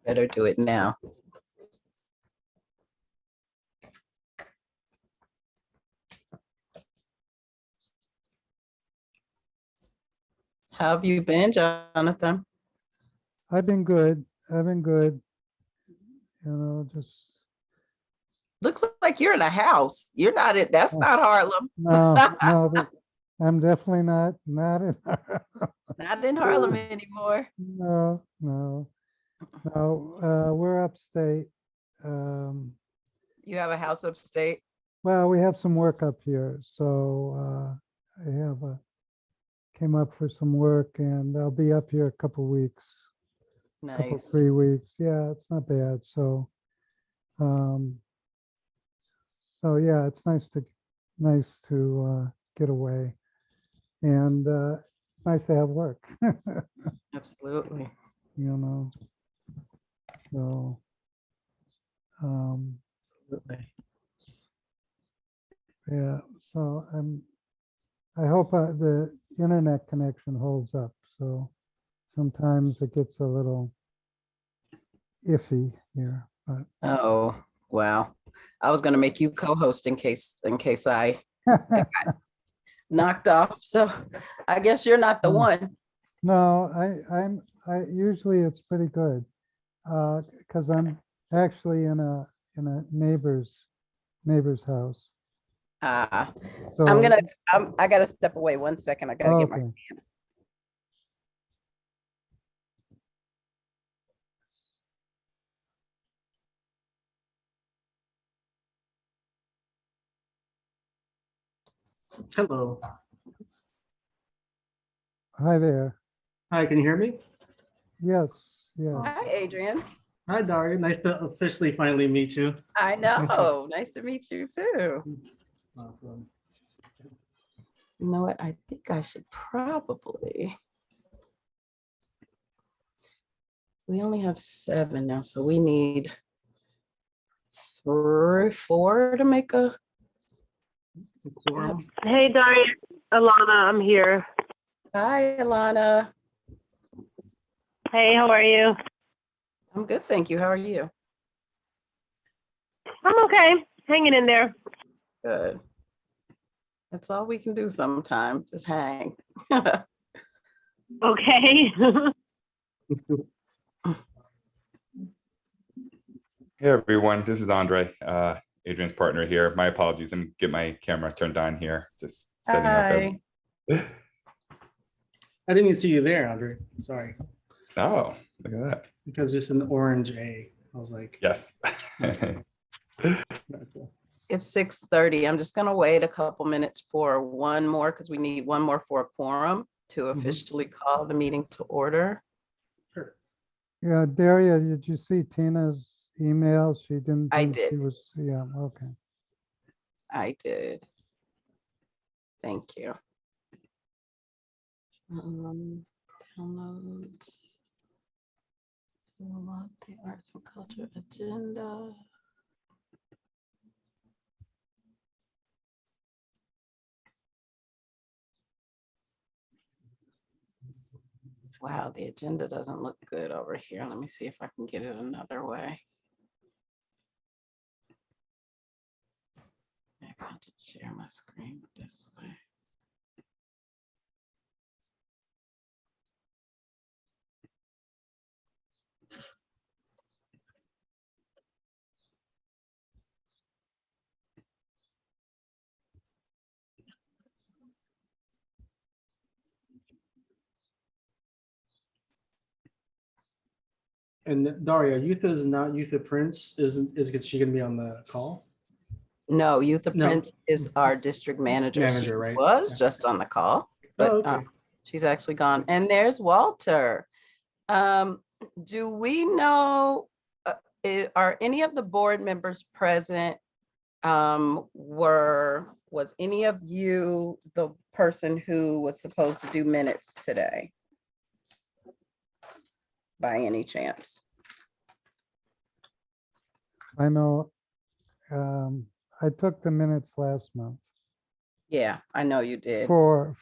better do it now. How have you been, Jonathan? I've been good. I've been good. You know, just Looks like you're in a house. You're not in, that's Oh. not Harlem. I'm definitely not in. Not in Harlem anymore. No. We're upstate. You have a house upstate? Well, we have some work up here, so I have came up for some work, and I'll be up here a couple weeks, Nice. 3 weeks. Yeah, it's not bad. So yeah, it's nice to get away, and it's nice to have work. Absolutely. You know, so Absolutely. yeah. So I hope the internet connection holds up. So sometimes it gets a little iffy here, but Oh, wow. I was gonna make you co-host in case I knocked off. So I guess you're not the one. no, I usually it's pretty good because I'm actually in a neighbor's house. So I gotta step away 1 second. I gotta get my. okay. Hello. Hi there. Hi, can you hear me? Yes. Hi, Adrian. Hi, Daria. Nice to officially finally meet you. I know. Nice to meet you too. Awesome. You know what? I think I should probably. We only have 7 now, so we need 4 to make a. Quorum. Hey, Daria, Alana, I'm here. Hi, Alana. Hey, how are you? I'm good, thank you. How are you? I'm okay, hanging in there. Good. That's all we can do sometimes, just hang. Okay. Hey everyone, this is Andre, Adrian's partner here. My apologies, let me get my camera turned on here. Just setting Hi. up. I didn't even see you there, Andre. Sorry. Oh, look at that. Because just an orange A. I was like, Yes. that's cool. It's 6:30. I'm just gonna wait a couple minutes for one more because we need one more for a quorum to officially call the meeting to order. Sure. Yeah, Daria, did you see Tina's email? She didn't I think she did. was, yeah, okay. I did. Thank you. Downloads. The arts and culture agenda. Wow, the agenda doesn't look good over here. Let me see if I can get it another way. Maybe I'll just share my screen this way. And Daria, Youth is not Youth of Prince. Is she gonna be on the call? No, Youth of No. Prince is our district manager. She Manager, right? was Yeah. just on the call, but Oh, okay. she's actually gone. And there's Walter. Do we know, are any of the board members present? Was any of you the person who was supposed to do minutes today? By any chance? I know, I took the minutes last month Yeah, I know you did. for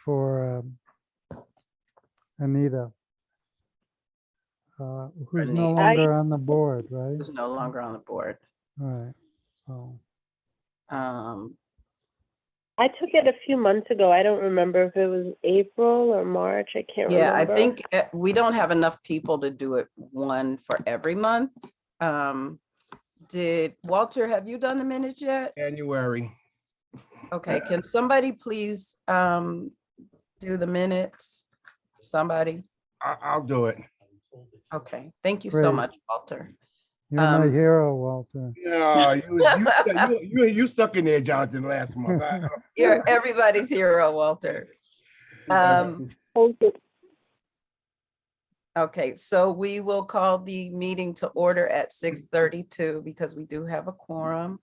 Anita. who's Renee. no longer on the board, right? Who's no longer on the board. All right, so, Um, I took it a few months ago. I don't remember if it was April or March. I can't yeah, I remember. think we don't have enough people to do it one for every month. Did Walter, have you done the minutes yet? January. Okay, can somebody please do the minutes? Somebody? I'll do it. Okay, thank you so Great. much, Walter. you're my Um, hero, Walter. No, you stuck in there, Jonathan, last month. You're everybody's hero, Walter. Thank you. Okay, so we will call the meeting to order at 6:32 because we do have a quorum.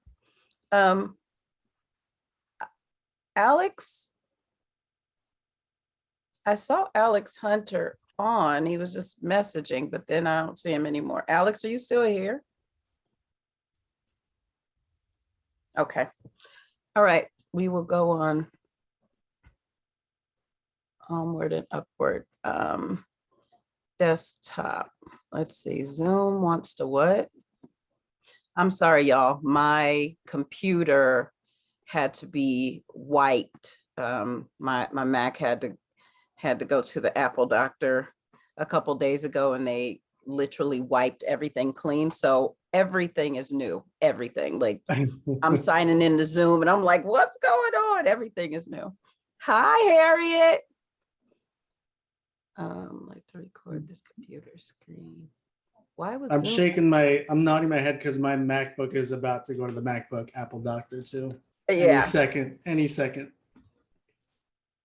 Alex? I saw Alex Hunter on, he was just messaging, but then I don't see him anymore. Alex, are you still here? Okay, all right, we will go on. Onward and upward. Desktop, let's see, Zoom wants to what? I'm sorry, y'all, my computer had to be wiped. My Mac had to go to the Apple doctor a couple days ago and they literally wiped everything clean. So everything is new, everything. Like I'm signing into Zoom and I'm like, what's going on? Everything is new. Hi, Harriet. Like to record this computer screen. Why would I'm Zoom- shaking I'm nodding my head because my MacBook is about to go to the MacBook Apple doctor too. Yeah. Any second.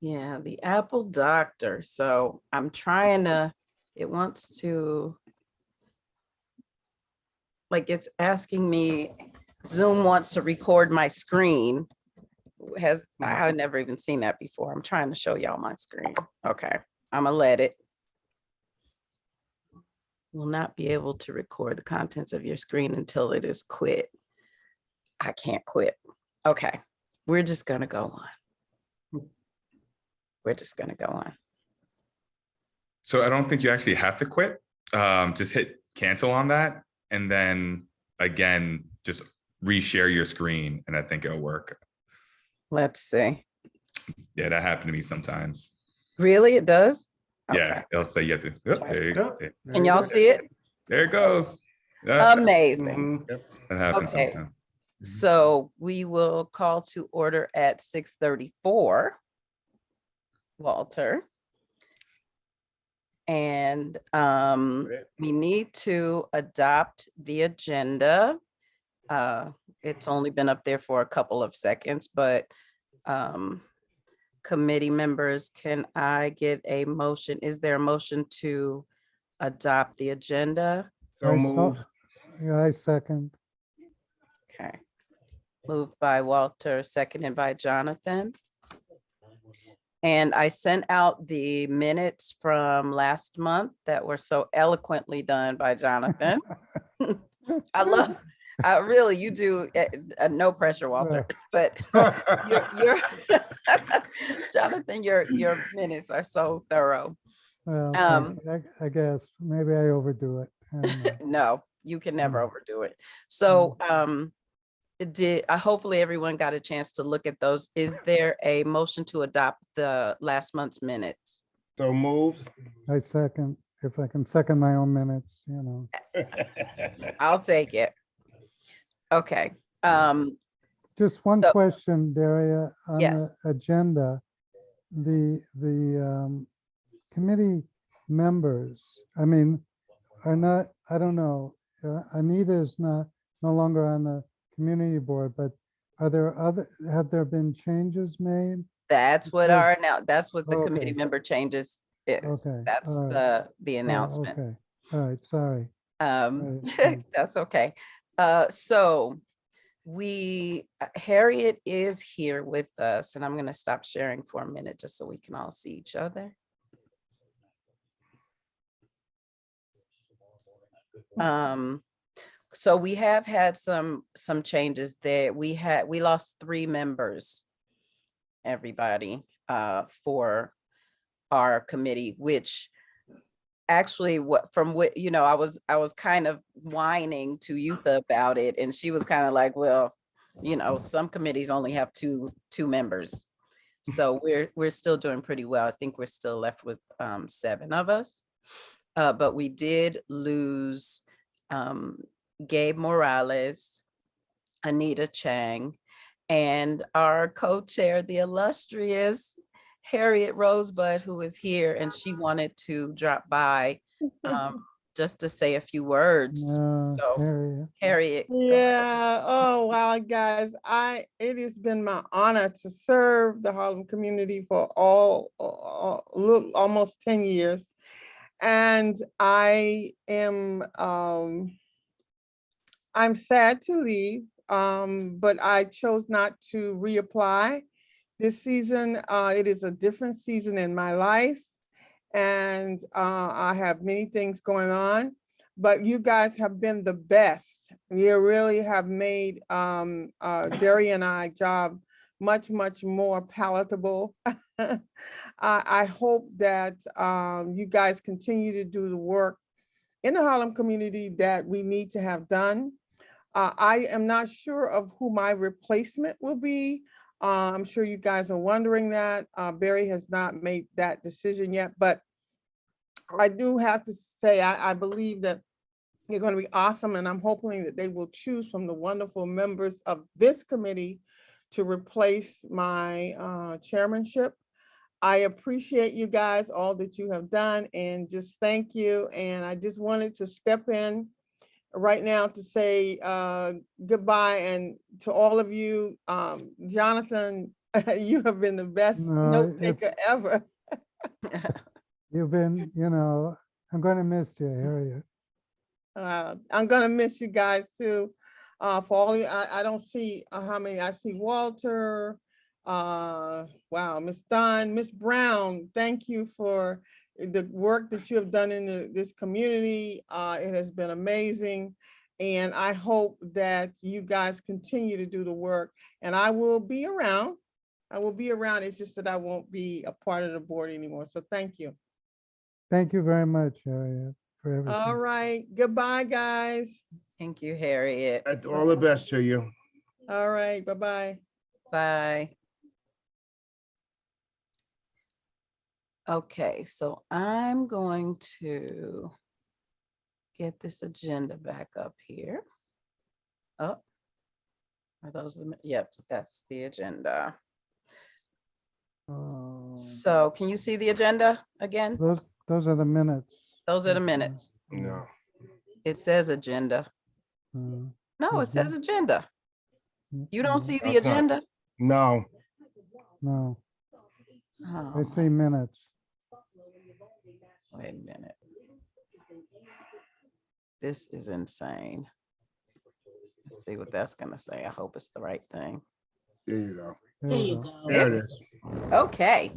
Yeah, the Apple doctor. So I'm trying to, it wants to, like it's asking me, Zoom wants to record my screen. I had never even seen that before. I'm trying to show y'all my screen. Okay, I'm gonna let it. Will not be able to record the contents of your screen until it is quit. I can't quit. Okay, we're just gonna go on. We're just gonna go on. So I don't think you actually have to quit. Just hit cancel on that. And then again, just reshare your screen and I think it'll work. Let's see. Yeah, that happened to me sometimes. Really, it does? Yeah, Okay. it'll say you have to. Oh, there, Can y'all see it? there it goes. Yeah, Amazing. Mhm. that happens Okay. sometimes. So we will call to order at 6:34. Walter. And we need to adopt the agenda. It's only been up there for a couple of seconds, but committee members, can I get a motion? Is there a motion to adopt the agenda? So moved. Yeah, I second. Okay. Moved by Walter, seconded by Jonathan. And I sent out the minutes from last month that were so eloquently done by Jonathan. I really, you do, no pressure, Walter, but you're Jonathan, your minutes are so thorough. Well, Um, I guess maybe I overdo it. I don't know. No, you can never overdo it. So hopefully everyone got a chance to look at those. Is there a motion to adopt the last month's minutes? So moved. I second, if I can second my own minutes, you know. I'll take it. Okay. Just one So- question, Daria, on Yes. the agenda. The committee members, I mean, are not, I don't know, Anita's no longer on the community board, but have there been changes made? That's what that's what the committee Okay. member changes is. Okay. That's all right. the Oh, announcement. Okay, all right, sorry. Um, Right. that's okay. So Harriet is here with us and I'm going to stop sharing for a minute just so we can all see each other. So we have had some changes there. We lost 3 members, everybody, for our committee, which actually I was kind of whining to Yutha about it, and she was kind of like, well, some committees only have two members. So we're still doing pretty well. I think we're still left with 7 of us. But we did lose Gabe Morales, Anita Chang, and our co-chair, the illustrious Harriet Rosebud, who is here, and she wanted to drop by just to say a few words. So, Harriet. Harriet. go ahead. Yeah. Oh, wow, guys. It has been my honor to serve the Harlem community for almost 10 years. And I am, I'm sad to leave, but I chose not to reapply this season. It is a different season in my life, and I have many things going on, but you guys have been the best. You really have made Jerry and I job much, much more palatable. I hope that you guys continue to do the work in the Harlem community that we need to have done. I am not sure of who my replacement will be. I'm sure you guys are wondering that. Barry has not made that decision yet, but I do have to say, I believe that they're going to be awesome, and I'm hoping that they will choose from the wonderful members of this committee to replace my chairmanship. I appreciate you guys, all that you have done, and just thank you. And I just wanted to step in right now to say goodbye, and to all of you, Jonathan, you have been the best No, note taker ever. You've been, I'm going to miss you, Harriet. I'm gonna miss you guys too. For all of you, I don't see how many. I see Walter. Wow, Miss Dunn, Miss Brown. Thank you for the work that you have done in this community. It has been amazing, and I hope that you guys continue to do the work. And I will be around. I will be around. It's just that I won't be a part of the board anymore. So thank you. Thank you very much, Harriet, for everything. All right. Goodbye, guys. Thank you, Harriet. All the best to you. All right. Bye-bye. Bye. Okay, so I'm going to get this agenda back up here. Oh, are those the, yep, that's the agenda. So can you see the agenda again? Those are the minutes. Those are the minutes. No. It says agenda. No, it says agenda. You don't see the That's not- agenda? No. No, Oh, I see minutes. wait a minute. This is insane. Let's see what that's gonna say. I hope it's the right thing. There you go. There you go. There it is. Okay,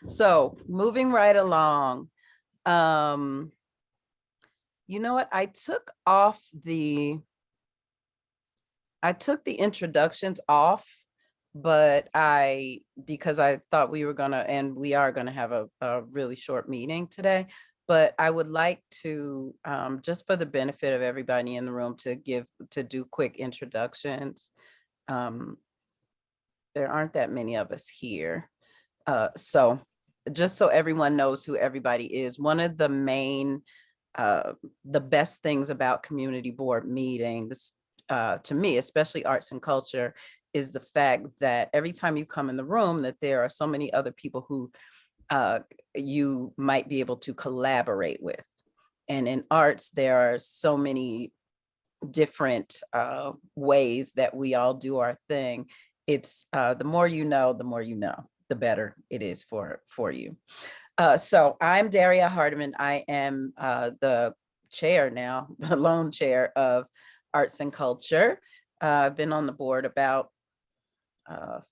so moving right along. You know what? I took the introductions off, but because I thought we were gonna, and we are gonna have a really short meeting today, but I would like to, just for the benefit of everybody in the room, to do quick introductions. There aren't that many of us here. So just so everyone knows who everybody is, one of the main, the best things about community board meetings, to me, especially arts and culture, is the fact that every time you come in the room, that there are so many other people who you might be able to collaborate with. And in arts, there are so many different ways that we all do our thing. It's the more you know, the better it is for you. So I'm Daria Hardiman. I am the chair now, the lone chair of Arts and Culture. I've been on the board about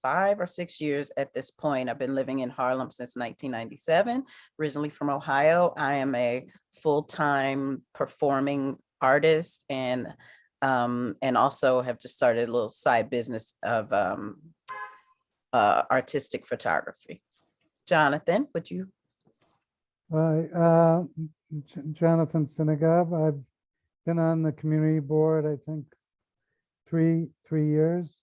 5 or 6 years at this point. I've been living in Harlem since 1997, originally from Ohio. I am a full-time performing artist, and also have just started a little side business of artistic photography. Jonathan, would you? Jonathan Sinigov. I've been on the community board, I think, three years.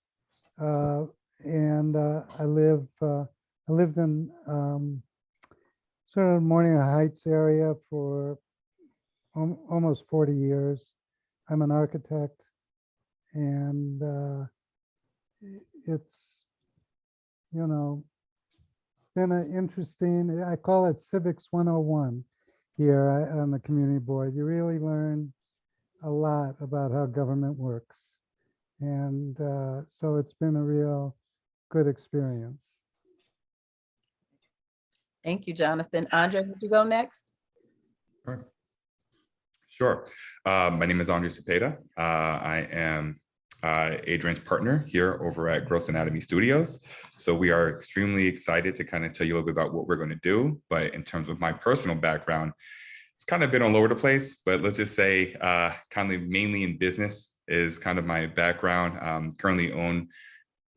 And I lived in sort of Morning Heights area for almost 40 years. I'm an architect, and it's, you know, been an interesting, I call it Civics 101 here on the community board. You really learn a lot about how government works. And so it's been a real good experience. Thank you, Jonathan. Andre, would you go next? Sure. My name is Andre Cepeda. I am Adrian's partner here over at Gross Anatomy Studios. So we are extremely excited to kind of tell you a little bit about what we're going to do. But in terms of my personal background, it's kind of been all over the place, but let's just say kind of mainly in business is kind of my background. Currently own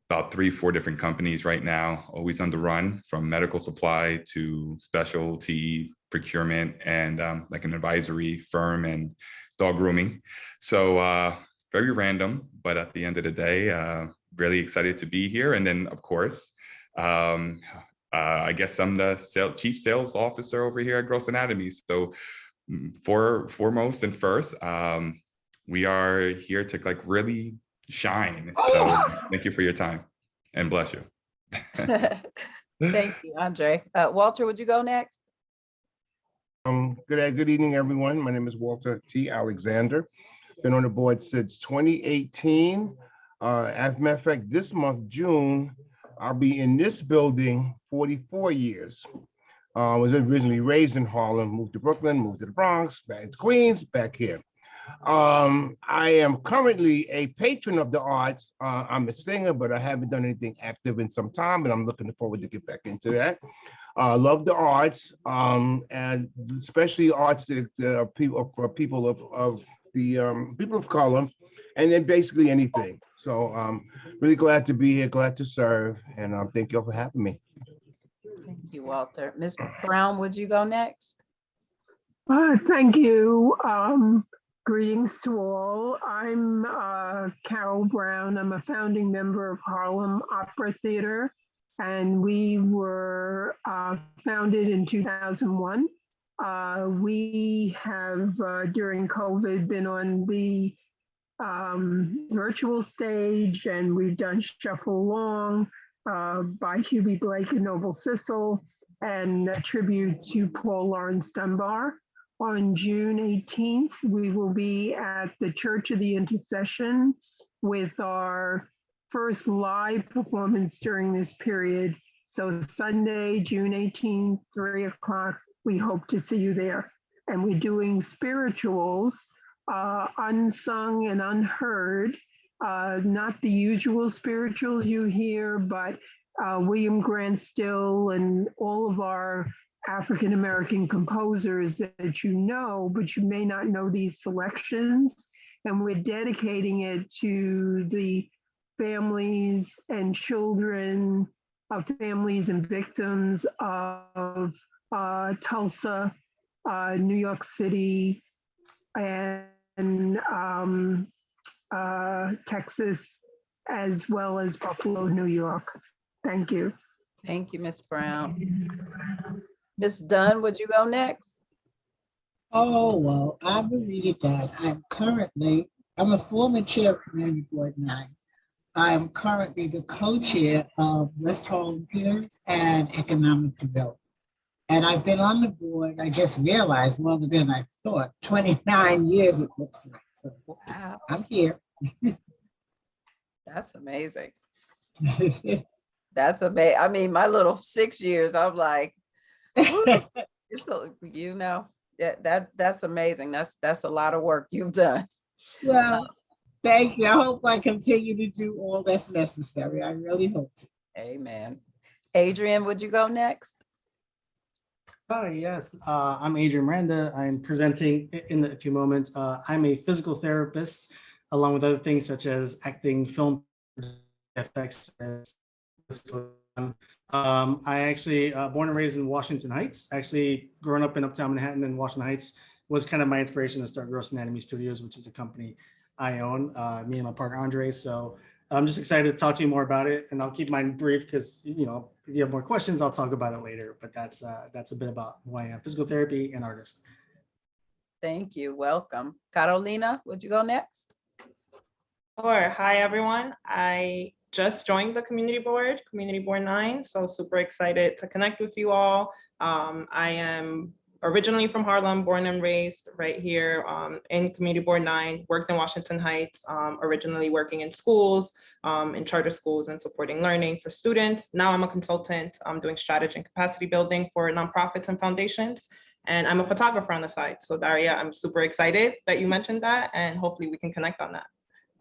about 3-4 different companies right now, always on the run, from medical supply to specialty procurement and like an advisory firm and dog grooming. So very random, but at the end of the day, really excited to be here. And then of course, I guess I'm the chief sales officer over here at Gross Anatomy. So foremost and first, we are here to like really shine. So thank you for your time and bless you. Thank you, Andre. Walter, would you go next? Good evening, everyone. My name is Walter T. Alexander. Been on the board since 2018. As a matter of fact, this month, June, I'll be in this building 44 years. I was originally raised in Harlem, moved to Brooklyn, moved to the Bronx, back to Queens, back here. I am currently a patron of the arts. I'm a singer, but I haven't done anything active in some time, and I'm looking forward to get back into that. Love the arts, and especially arts that people of color, and then basically anything. So really glad to be here, glad to serve, and thank you all for having me. Thank you, Walter. Ms. Brown, would you go next? Thank you. Greetings to all. I'm Carol Brown. I'm a founding member of Harlem Opera Theater, and we were founded in 2001. We have, during COVID, been on the virtual stage, and we've done Shuffle Along by Hubie Blake and Noble Sissel, and a tribute to Paul Laurence Dunbar. On June 18th, we will be at the Church of the Intercession with our first live performance during this period. So Sunday, June 18th, 3 o'clock, we hope to see you there. And we're doing spirituals, unsung and unheard, not the usual spirituals you hear, but William Grant Still and all of our African-American composers that you know, but you may not know these selections. And we're dedicating it to the families and children of families and victims of Tulsa, New York City, and Texas, as well as Buffalo, New York. Thank you. Thank you, Ms. Brown. Ms. Dunn, would you go next? Oh, well, I believe that. I'm a former chair of Community Board 9. I am currently the co-chair of West Harlem Peers and Economic Development. And I've been on the board, I just realized, longer than I thought, 29 years it looks like. So Wow, I'm here. that's amazing. That's amazing. I mean, my little 6 years, I'm like, woo, it's a, you know, that's amazing. That's a lot of work you've done. Well, thank you. I hope I continue to do all that's necessary. I really hope to. Amen. Adrian, would you go next? Yes, I'm Adrian Miranda. I'm presenting in a few moments. I'm a physical therapist, along with other things such as acting, film effects, I actually born and raised in Washington Heights. Actually, growing up in Uptown Manhattan and Washington Heights was kind of my inspiration to start Gross Anatomy Studios, which is a company I own, me and my partner Andre. So I'm just excited to talk to you more about it, and I'll keep mine brief because if you have more questions, I'll talk about it later. But that's a bit about who I am: physical therapy and artist. Thank you. Welcome. Carolina, would you go next? Sure. Hi, everyone. I just joined the Community Board 9, so super excited to connect with you all. I am originally from Harlem, born and raised right here in Community Board 9, worked in Washington Heights, originally working in schools, in charter schools and supporting learning for students. Now I'm a consultant. I'm doing strategy and capacity building for nonprofits and foundations. And I'm a photographer on the side. So Daria, I'm super excited that you mentioned that, and hopefully we can connect on that.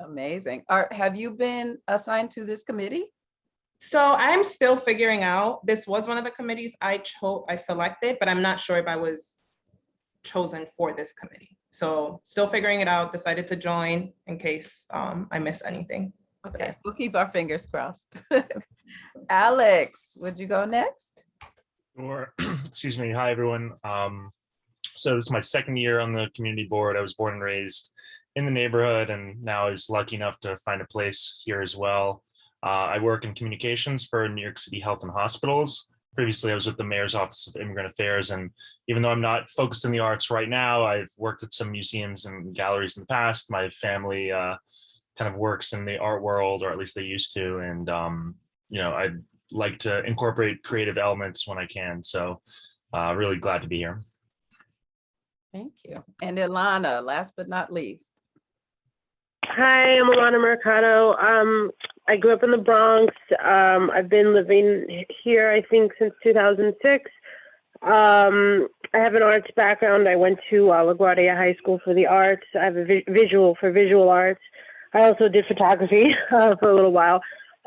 Amazing. Have you been assigned to this committee? So I'm still figuring out. This was one of the committees I selected, but I'm not sure if I was chosen for this committee. So still figuring it out, decided to join in case I miss anything. Okay, we'll keep our fingers crossed. Alex, would you go next? Sure. Excuse me. Hi, everyone. So this is my second year on the community board. I was born and raised in the neighborhood, and now I was lucky enough to find a place here as well. I work in communications for New York City Health and Hospitals. Previously, I was with the Mayor's Office of Immigrant Affairs, and even though I'm not focused in the arts right now, I've worked at some museums and galleries in the past. My family kind of works in the art world, or at least they used to, and I'd like to incorporate creative elements when I can. So really glad to be here. Thank you. And Ilana, last but not least. Hi, I'm Alana Mercado. I grew up in the Bronx. I've been living here, I think, since 2006. I have an arts background. I went to LaGuardia High School for the arts. I have a visual arts. I also did photography for a little while.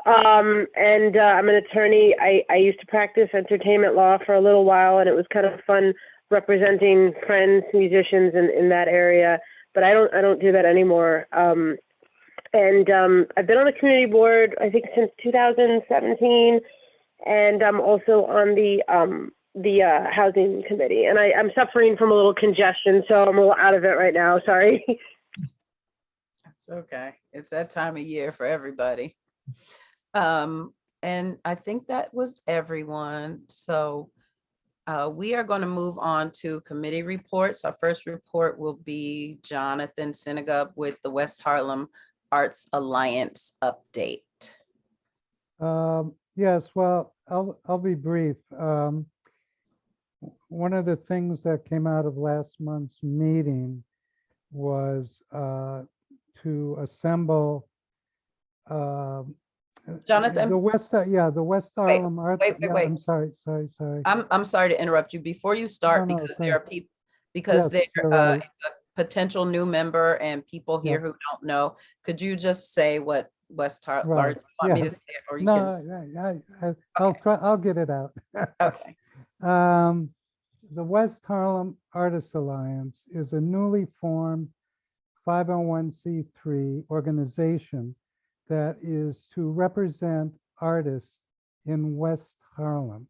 And I'm an attorney. I used to practice entertainment law for a little while, and it was kind of fun representing friends, musicians in that area. But I don't do that anymore. And I've been on the community board, I think, since 2017, and I'm also on the housing committee. And I'm suffering from a little congestion, so I'm a little out of it right now. Sorry. That's okay. It's that time of year for everybody. And I think that was everyone. So we are going to move on to committee reports. Our first report will be Jonathan Senegub with the West Harlem Arts Alliance update. Yes, well, I'll be brief. One of the things that came out of last month's meeting was to assemble Jonathan, the West Harlem Arts. wait. I'm sorry. I'm sorry to interrupt you before you start, No, because no, there are people, because Yes, they're you're right. a potential new member and people here who don't know. Could you just say what West Harlem? Right, Want me to yes. say it, or you can? No, I'll try. I'll get it out. Okay. The West Harlem Artists Alliance is a newly formed 501c3 organization that is to represent artists in West Harlem,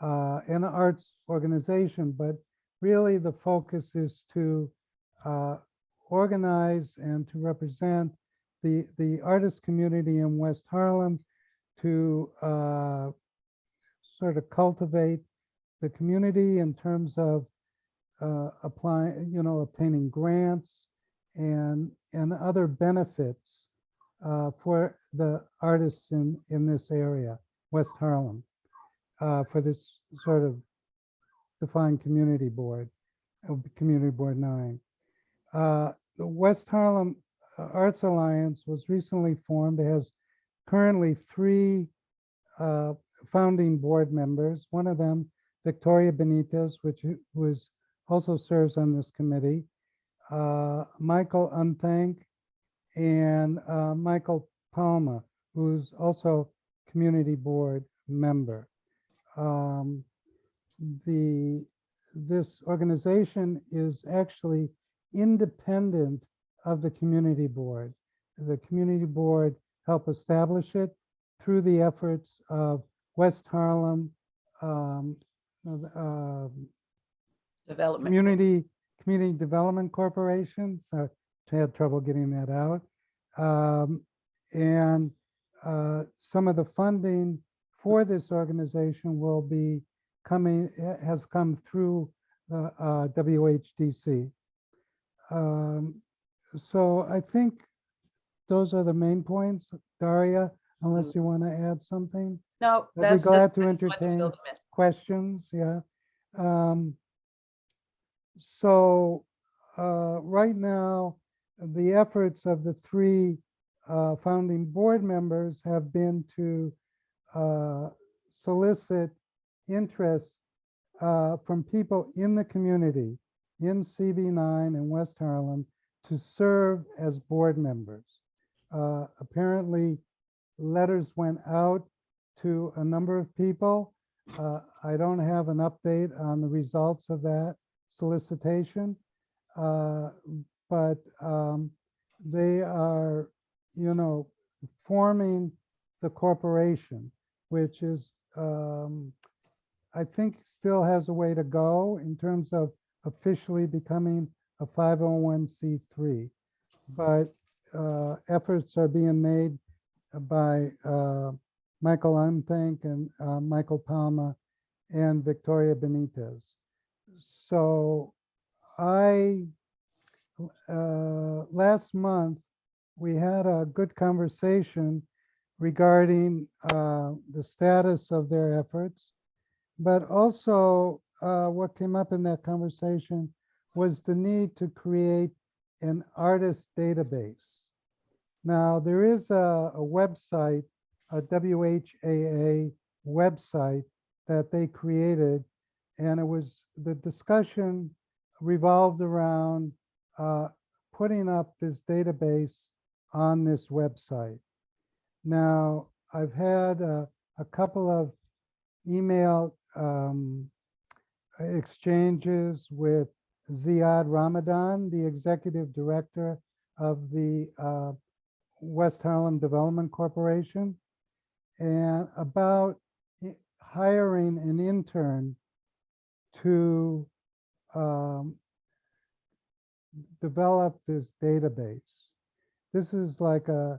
an arts organization, but really the focus is to organize and to represent the artist community in West Harlem, to sort of cultivate the community in terms of applying, obtaining grants and other benefits for the artists in this area, West Harlem, for this sort of defined community board, Community Board 9. The West Harlem Arts Alliance was recently formed. It has currently 3 founding board members. One of them, Victoria Benitez, which also serves on this committee, Michael Unthank, and Michael Palma, who's also community board member. This organization is actually independent of the community board. The community board helped establish it through the efforts of West Harlem uh, Development. Community Development Corporation. So I had trouble getting that out. And some of the funding for this organization will be has come through WHDC. So I think those are the main points. Daria, unless you want to add something? No, I'd be that's. glad to what entertain development- questions, yeah. So right now, the efforts of the three founding board members have been to solicit interest from people in the community, in CB9 and West Harlem, to serve as board members. Apparently, letters went out to a number of people. I don't have an update on the results of that solicitation, but they are, forming the corporation, which is, I think, still has a way to go in terms of officially becoming a 501c3. But efforts are being made by Michael Unthank and Michael Palma and Victoria Benitez. So last month, we had a good conversation regarding the status of their efforts, but also what came up in that conversation was the need to create an artist database. Now, there is a website, a WHAA website that they created, and the discussion revolved around putting up this database on this website. Now, I've had a couple of email exchanges with Ziad Ramadan, the executive director of the West Harlem Development Corporation, and about hiring an intern to develop this database. This is like the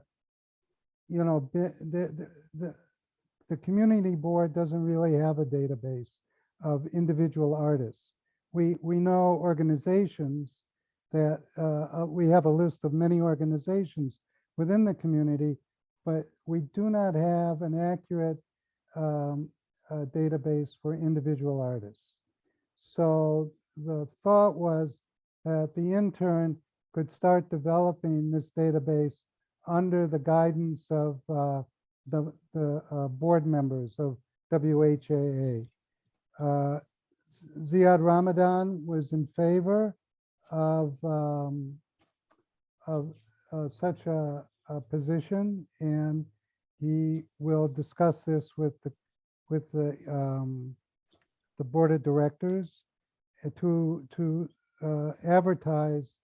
community board doesn't really have a database of individual artists. We know organizations that we have a list of many organizations within the community, but we do not have an accurate database for individual artists. So the thought was that the intern could start developing this database under the guidance of the board members of WHAA. Ziad Ramadan was in favor of such a position, and he will discuss this with the board of directors to advertise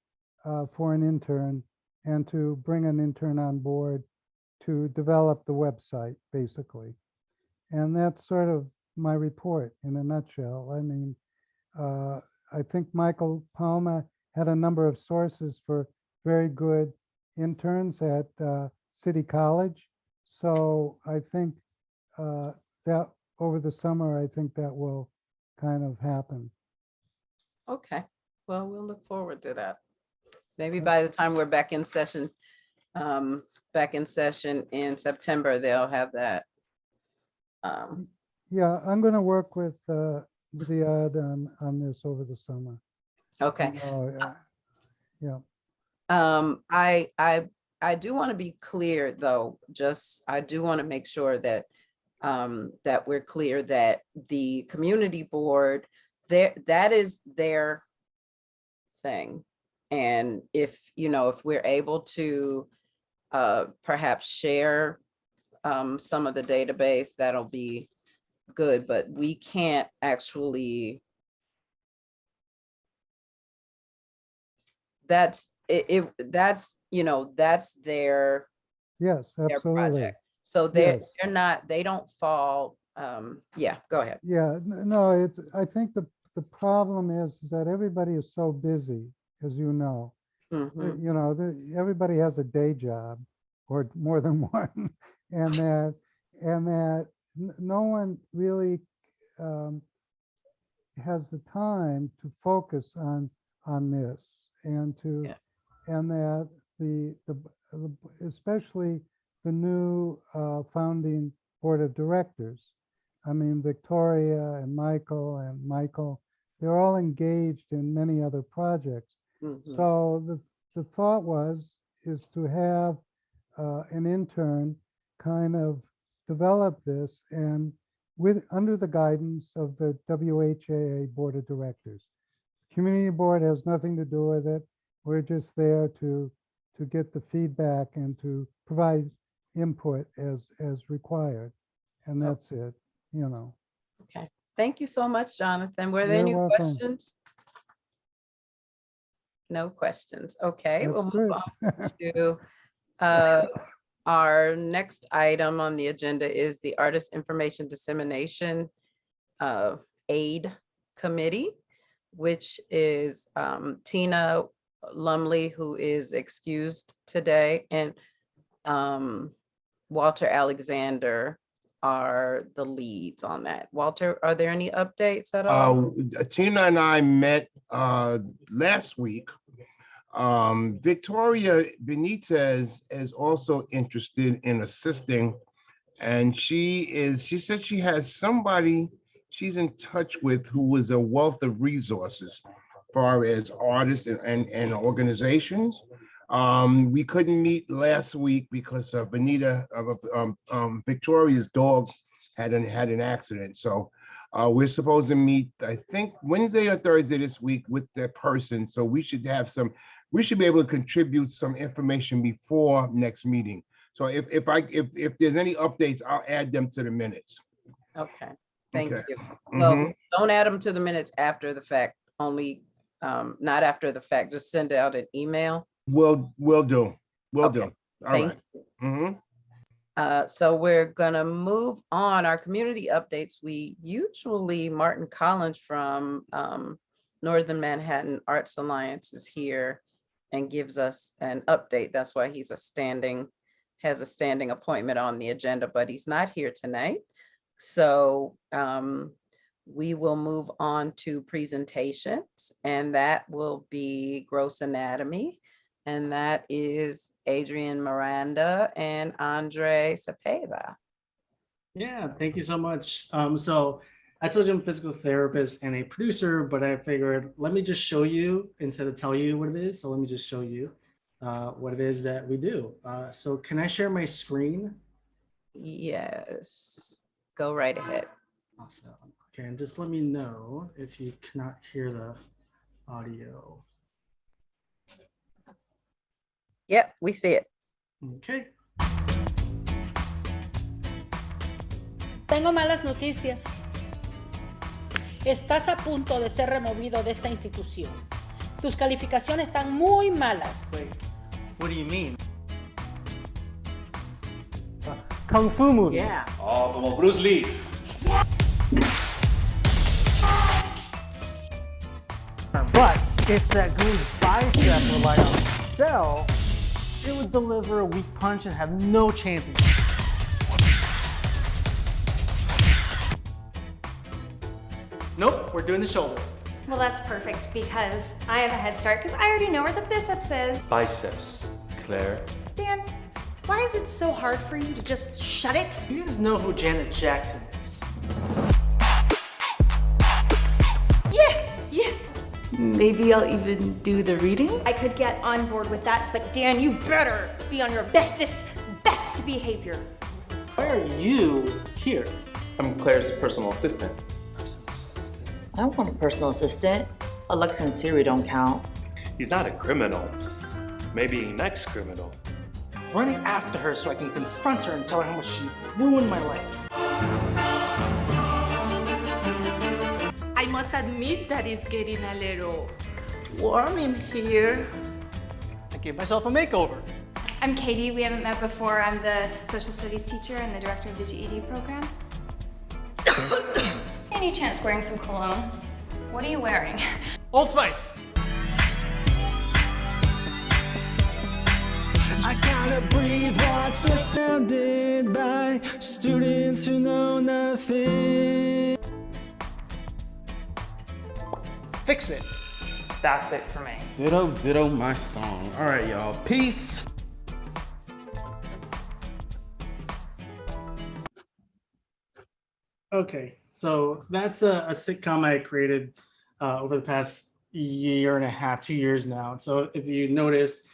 for an intern and to bring an intern on board to develop the website, basically. And that's sort of my report in a nutshell. I mean, I think Michael Palma had a number of sources for very good interns at City College. So I think that over the summer, I think that will kind of happen. Okay, well, we'll look forward to that. Maybe by the time we're back in session in September, they'll have that. Yeah, I'm going to work with Ziad on this over the summer. Okay. Yeah. I do want to be clear, though, I do want to make sure that that we're clear that the community board, that is their thing. And if we're able to perhaps share some of the database, that'll be good, but we can't actually, that's their Yes, absolutely. project. So they don't fall Yeah, go ahead. Yeah, no, I think the problem is that everybody is so busy, as you know. Mhm. You know, everybody has a day job or more than one, and that no one really has the time to focus on this and to Yeah. and that the especially the new founding board of directors. I mean, Victoria and Michael, they're all engaged in many other projects. Mhm. So the thought is to have an intern kind of develop this and under the guidance of the WHAA Board of Directors. Community board has nothing to do with it. We're just there to get the feedback and to provide input as required. And that's it, you know. Okay, thank you so much, Jonathan. Were there You're any welcome. questions? No questions. Okay, That's we'll move good. on to our next item on the agenda is the Artist Information Dissemination Aid Committee, which is Tina Lumley, who is excused today, and Walter Alexander are the leads on that. Walter, are there any updates at all? Tina and I met last week. Victoria Benitez is also interested in assisting, and she said she has somebody she's in touch with who is a wealth of resources as far as artists and organizations. We couldn't meet last week because Victoria's dog had an accident. So we're supposed to meet, I think, Wednesday or Thursday this week with that person. So we should be able to contribute some information before next meeting. So if there's any updates, I'll add them to the minutes. Okay, thank Okay. you. Well, don't add them to the minutes after the fact, only not after the fact, just send out an email. We'll do. Okay. All Thank right. So we're gonna move on. Our community updates. We usually, Martin Collins from Northern Manhattan Arts Alliance is here and gives us an update. That's why he's has a standing appointment on the agenda, but he's not here tonight. So we will move on to presentations, and that will be gross anatomy. And that is Adrian Miranda and Andre Cepeda. Yeah, thank you so much. So I told you I'm a physical therapist and a producer, but I figured, let me just show you instead of tell you what it is. So let me just show you what it is that we do. So can I share my screen? Yes, go right ahead. Awesome. Okay, and just let me know if you cannot hear the audio. Yep, we see it. Okay. Tengo malas noticias. Estás a punto de ser removido de esta institución. Tus calificaciones están muy malas. Wait, what do you mean? Kung Fu movie. Yeah. Oh, como Bruce Lee. But if that goon's bicep relied on itself, it would deliver a weak punch and have no chance of. Nope, we're doing the shoulder. Well, that's perfect because I have a head start because I already know where the biceps is. Biceps, Claire. Dan, why is it so hard for you to just shut it? You guys know who Janet Jackson is. Yes, yes. Maybe I'll even do the reading? I could get on board with that, but Dan, you better be on your best behavior. Why are you here? I'm Claire's personal assistant. I don't want a personal assistant. Alexa and Siri don't count. He's not a criminal. Maybe next criminal. Running after her so I can confront her and tell her how much she ruined my life. I must admit that it's getting a little warm in here. I gave myself a makeover. I'm Katie. We haven't met before. I'm the social studies teacher and the director of the GED program. Any chance wearing some cologne? What are you wearing? Old Spice. I gotta breathe, watch, surrounded by students who know nothing. Fix it. That's it for me. Ditto my song. All right, y'all. Peace. Okay, so that's a sitcom I created over the past year and a half, 2 years now. So if you noticed,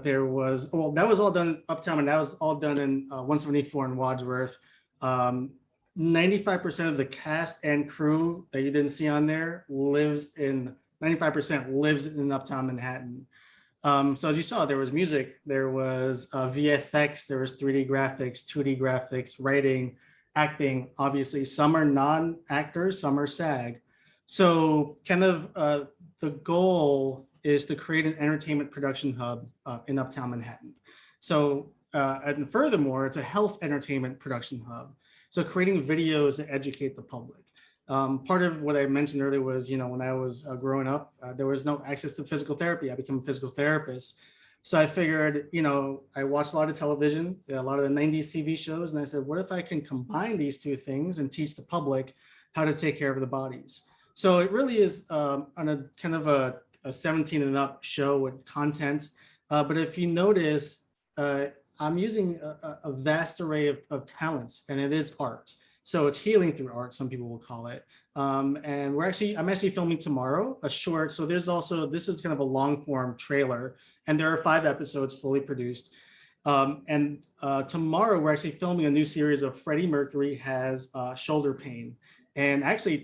there was, well, that was all done uptown, and that was all done in 174 in Wadsworth. 95% of the cast and crew that you didn't see on there lives in 95% lives in uptown Manhattan. So as you saw, there was music, there was VFX, there was 3D graphics, 2D graphics, writing, acting. Obviously, some are non-actors, some are SAG. So kind of the goal is to create an entertainment production hub in uptown Manhattan. So and furthermore, it's a health entertainment production hub. So creating videos that educate the public. Part of what I mentioned earlier was, when I was growing up, there was no access to physical therapy. I became a physical therapist. So I figured, I watched a lot of television, a lot of the 90s TV shows. And I said, what if I can combine these two things and teach the public how to take care of the bodies? So it really is on a kind of a 17 and up show with content. But if you notice, I'm using a vast array of talents, and it is art. So it's healing through art, some people will call it. And I'm actually filming tomorrow, a short. So this is kind of a long form trailer, and there are 5 episodes fully produced. Tomorrow we're actually filming a new series of Freddie Mercury has shoulder pain. And actually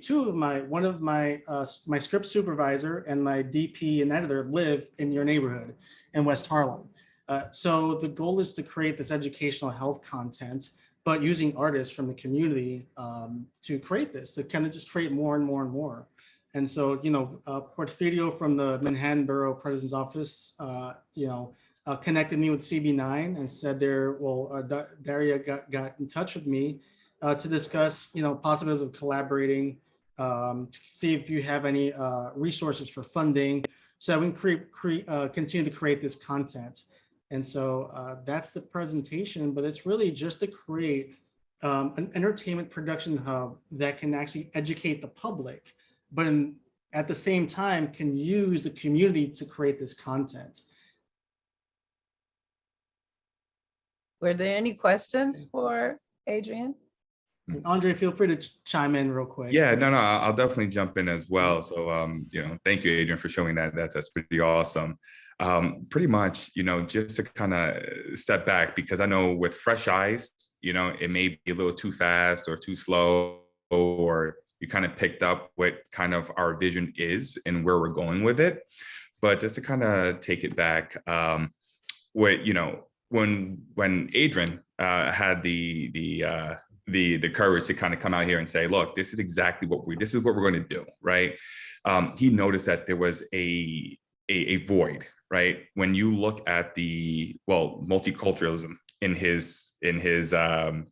one of my script supervisor and my DP and editor live in your neighborhood in West Harlem. So the goal is to create this educational health content, but using artists from the community to create this, to kind of just create more and more and more. And so, Portfolio from the Manhattan Borough President's Office, connected me with CB9 and said Daria got in touch with me to discuss, possibilities of collaborating, to see if you have any resources for funding, so we can continue to create this content. And so that's the presentation, but it's really just to create an entertainment production hub that can actually educate the public, but at the same time can use the community to create this content. Were there any questions for Adrian? Andre, feel free to chime in real quick. Yeah, no, I'll definitely jump in as well. So, thank you, Adrian, for showing that. That's pretty awesome. Pretty much, just to kind of step back, because I know with fresh eyes, it may be a little too fast or too slow, or you kind of picked up what kind of our vision is and where we're going with it. But just to kind of take it back, when Adrian had the courage to kind of come out here and say, look, this is exactly what we're going to do, right? He noticed that there was a void, right? When you look at the multiculturalism in his videos,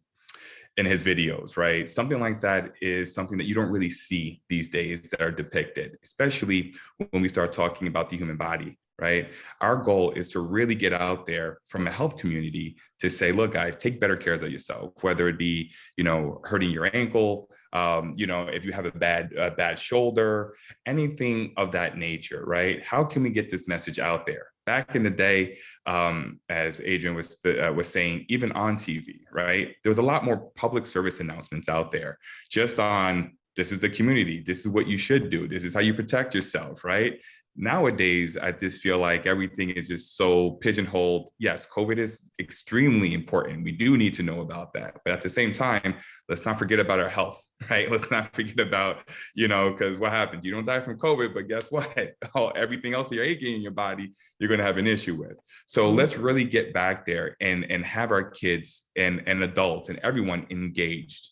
right? Something like that is something that you don't really see these days that are depicted, especially when we start talking about the human body, right? Our goal is to really get out there from a health community to say, look, guys, take better care of yourself, whether it be, hurting your ankle, if you have a bad shoulder, anything of that nature, right? How can we get this message out there? Back in the day, as Adrian was saying, even on TV, right? There was a lot more public service announcements out there, just on, this is the community, this is what you should do, this is how you protect yourself, right? Nowadays, I just feel like everything is just so pigeonholed. Yes, COVID is extremely important. We do need to know about that. But at the same time, let's not forget about our health, right? Let's not forget about, because what happens? You don't die from COVID, but guess what? Everything else you're aching in your body, you're going to have an issue with. So let's really get back there and have our kids and adults and everyone engaged.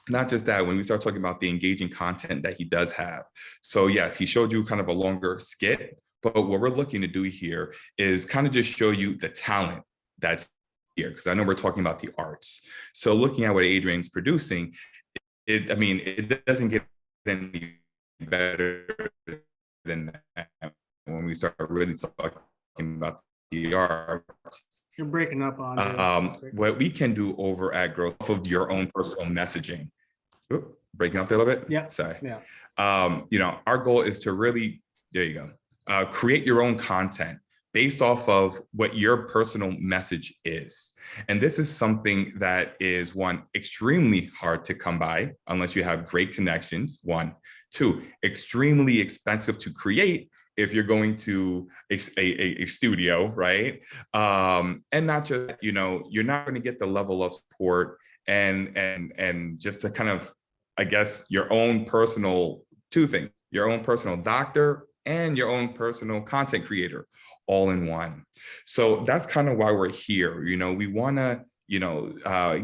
Not just that, when we start talking about the engaging content that he does have. So yes, he showed you kind of a longer skit, but what we're looking to do here is kind of just show you the talent that's here, because I know we're talking about the arts. So looking at what Adrian's producing, I mean, it doesn't get any better than that when we start really talking about the arts. You're breaking up on What we can do over at Growth off of your own personal messaging. Oop, breaking up there a little bit. Yeah. Sorry. Yeah. You know, our goal is to really, there you go, create your own content based off of what your personal message is. And this is something that is, one, extremely hard to come by unless you have great connections, one. Two, extremely expensive to create if you're going to a studio, right? And not just, you know, you're not going to get the level of support and just to kind of, I guess, your own personal, two things, your own personal doctor and your own personal content creator all in one. So that's kind of why we're here. You know, we want to, you know,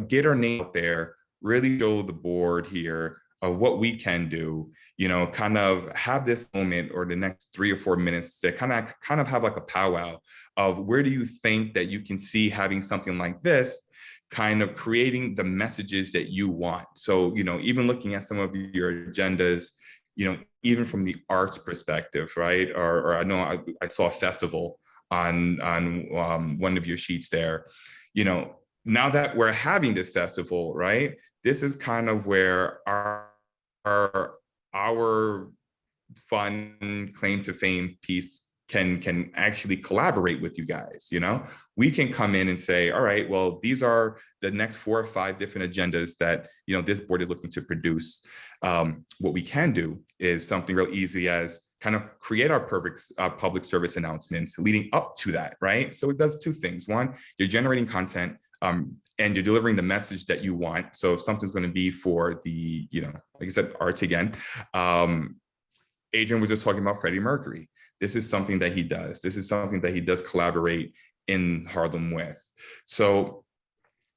get our name out there, really show the board here of what we can do, you know, kind of have this moment or the next 3 or 4 minutes to kind of have like a powwow of where do you think that you can see having something like this kind of creating the messages that you want. So, you know, even looking at some of your agendas, you know, even from the arts perspective, right? Or I know I saw a festival on one of your sheets there. You know, now that we're having this festival, right? This is kind of where our fun claim to fame piece can actually collaborate with you guys. You know, we can come in and say, all right, well, these are the next 4 or 5 different agendas that, you know, this board is looking to produce. What we can do is something real easy as kind of create our perfect public service announcements leading up to that, right? So it does 2 things. One, you're generating content and you're delivering the message that you want. So if something's going to be for the, you know, like I said, arts again, Adrian was just talking about Freddie Mercury. This is something that he does. This is something that he does collaborate in Harlem with. So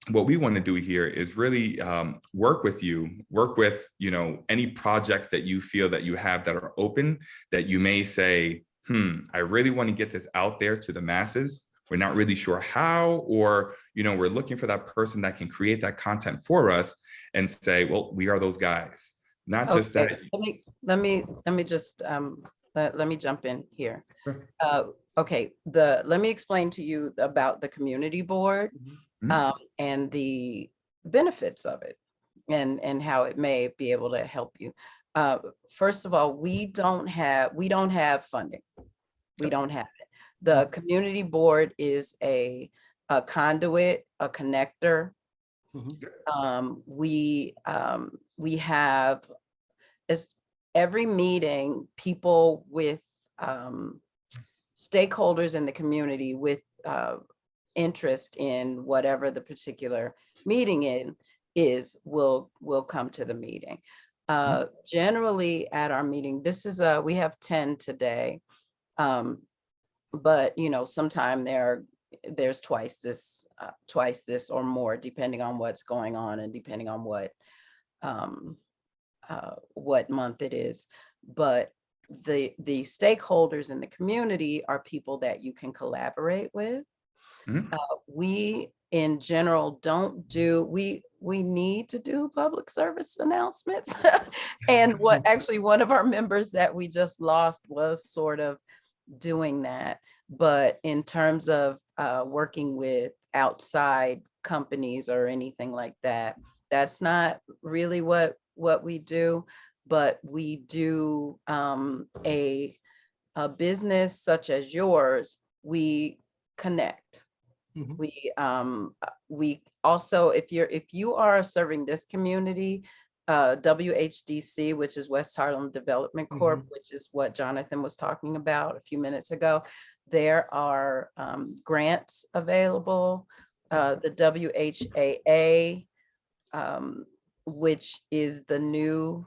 what we want to do here is really work with, you know, any projects that you feel that you have that are open, that you may say, I really want to get this out there to the masses. We're not really sure how, or, you know, we're looking for that person that can create that content for us and say, well, we are those guys. Not just that. Let me just let me jump in here. Sure. Okay, let me explain to you about the community board and the benefits of it and how it may be able to help you. First of all, we don't have funding. We don't have it. The community board is a conduit, a connector. We have, as every meeting, people with stakeholders in the community with interest in whatever the particular meeting is will come to the meeting. Generally at our meeting, this is we have 10 today, but you know, sometime there's twice this or more, depending on what's going on and depending on what month it is. But the stakeholders in the community are people that you can collaborate with. We in general don't do, we need to do public service announcements. And actually one of our members that we just lost was sort of doing that. But in terms of working with outside companies or anything like that, that's not really what we do. But we do a business such as yours, we connect. We also, if you are serving this community, WHDC, which is West Harlem Development Corp, which is what Jonathan was talking about a few minutes ago, there are grants available. The WHAA, which is the new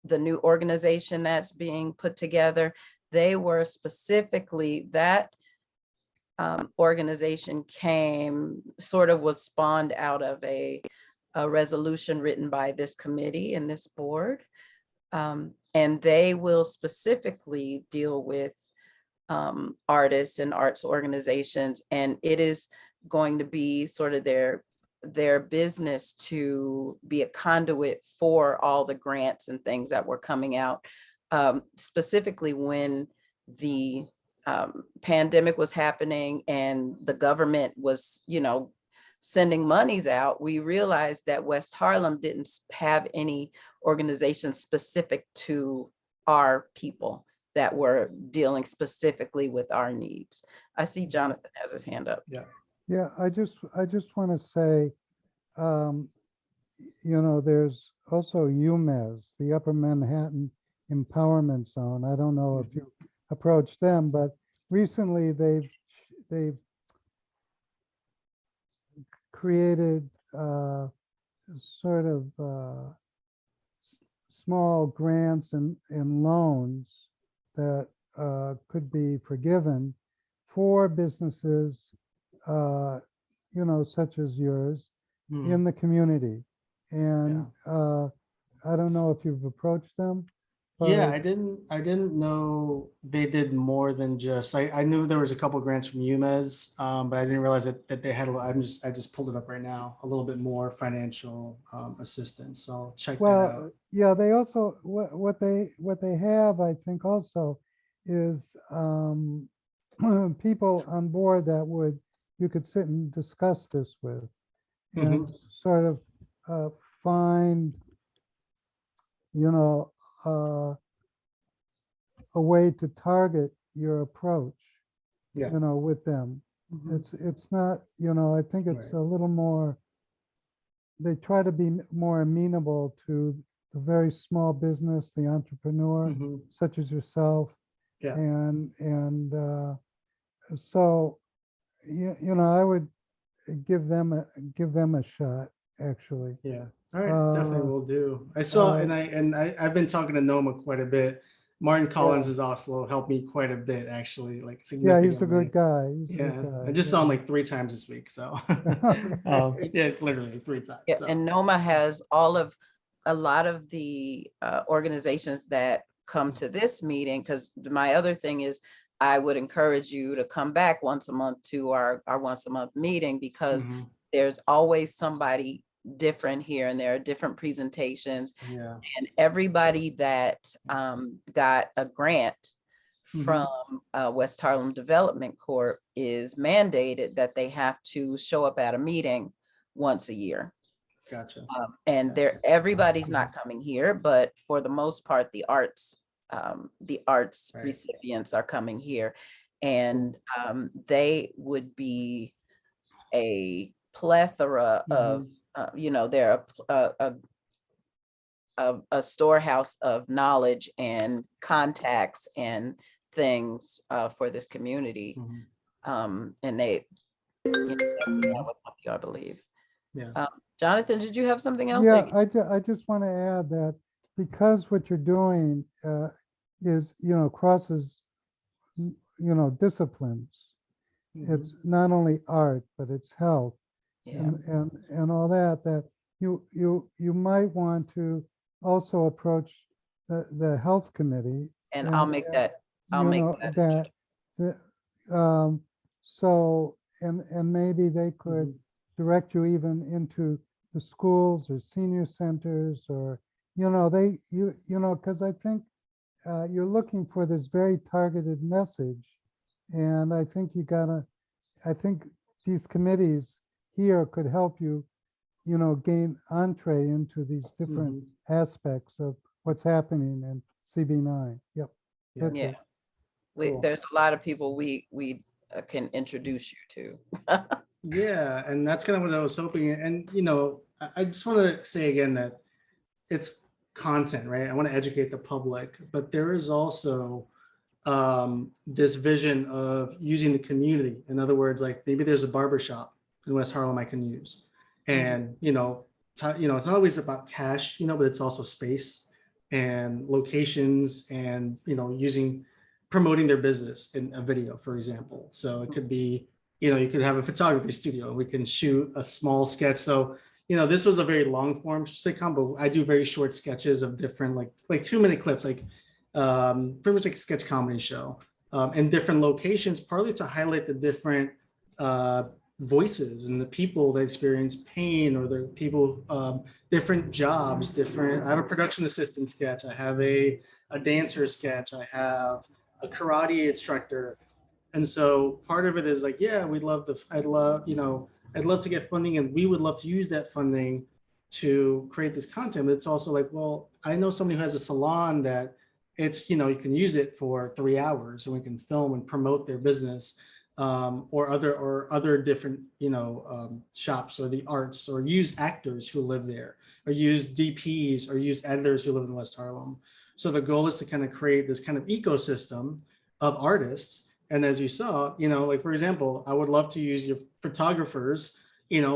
organization that's being put together, they were specifically, that organization was spawned out of a resolution written by this committee and this board. And they will specifically deal with artists and arts organizations, and it is going to be sort of their business to be a conduit for all the grants and things that were coming out. Specifically when the pandemic was happening and the government was, sending monies out, we realized that West Harlem didn't have any organizations specific to our people that were dealing specifically with our needs. I see Jonathan has his hand up. Yeah. Yeah, I just want to say, there's also UMEZ, the Upper Manhattan Empowerment Zone. I don't know if you approached them, but recently they've created sort of small grants and loans that could be forgiven for businesses, such as yours in the community. And I don't know if you've approached them. Yeah, I didn't know they did more than just, I knew there was a couple grants from UMEZ, but I didn't realize that they had, I just pulled it up right now, a little bit more financial assistance. So check that out. Yeah, they also, what they have, I think also is people on board that you could sit and discuss this with and sort of find, a way to target your approach, with them. It's not, I think it's a little more, they try to be more amenable to the very small business, the entrepreneur, such as yourself. Yeah. And so, I would give them a shot, actually. Yeah. All right, definitely will do. I saw, and I've been talking to Noma quite a bit. Martin Collins has also helped me quite a bit, actually. Like, yeah, he's a good guy. I just saw him like 3 times this week. So yeah, literally 3 times. Yeah, so. and Noma has a lot of the organizations that come to this meeting, because my other thing is I would encourage you to come back once a month to our once a month meeting, because there's always somebody different here and there are different presentations. Yeah. And everybody that got a grant from West Harlem Development Corp is mandated that they have to show up at a meeting once a year. Gotcha. And everybody's not coming here, but for the most part, the arts recipients are coming here, and they would be a plethora of, they're a storehouse of knowledge and contacts and things for this community. And they, that would help you, I believe. Yeah. Jonathan, did you have something else? Yeah, I just want to add that because what you're doing is, crosses, disciplines. It's not only art, but it's health and all that you might want to also approach the health committee. And I'll make that. So, and maybe they could direct you even into the schools or senior centers, or, because I think you're looking for this very targeted message. And I think I think these committees here could help you, gain entree into these different aspects of what's happening in CB9. Yep. That's it. Cool. There's a lot of people we can introduce you to. Yeah, and that's kind of what I was hoping. And, I just want to say again that it's content, right? I want to educate the public, but there is also this vision of using the community. In other words, like maybe there's a barbershop in West Harlem I can use. And, it's not always about cash, but it's also space and locations and, promoting their business in a video, for example. So it could be, you could have a photography studio. We can shoot a small sketch. So, this was a very long form sitcom, but I do very short sketches of different, like 2-minute clips, like pretty much like a sketch comedy show. in different locations, partly to highlight the different voices and the people that experience pain, or the people, different jobs, different. I have a production assistant sketch. I have a dancer sketch. I have a karate instructor. And so part of it is like, yeah, I'd love to get funding, and we would love to use that funding to create this content. But it's also like, well, I know somebody who has a salon that it's, you can use it for 3 hours, and we can film and promote their business, or other different, shops, or the arts, or use actors who live there, or use DPs, or use editors who live in West Harlem. So the goal is to kind of create this kind of ecosystem of artists. And as you saw, like, for example, I would love to use your photographers,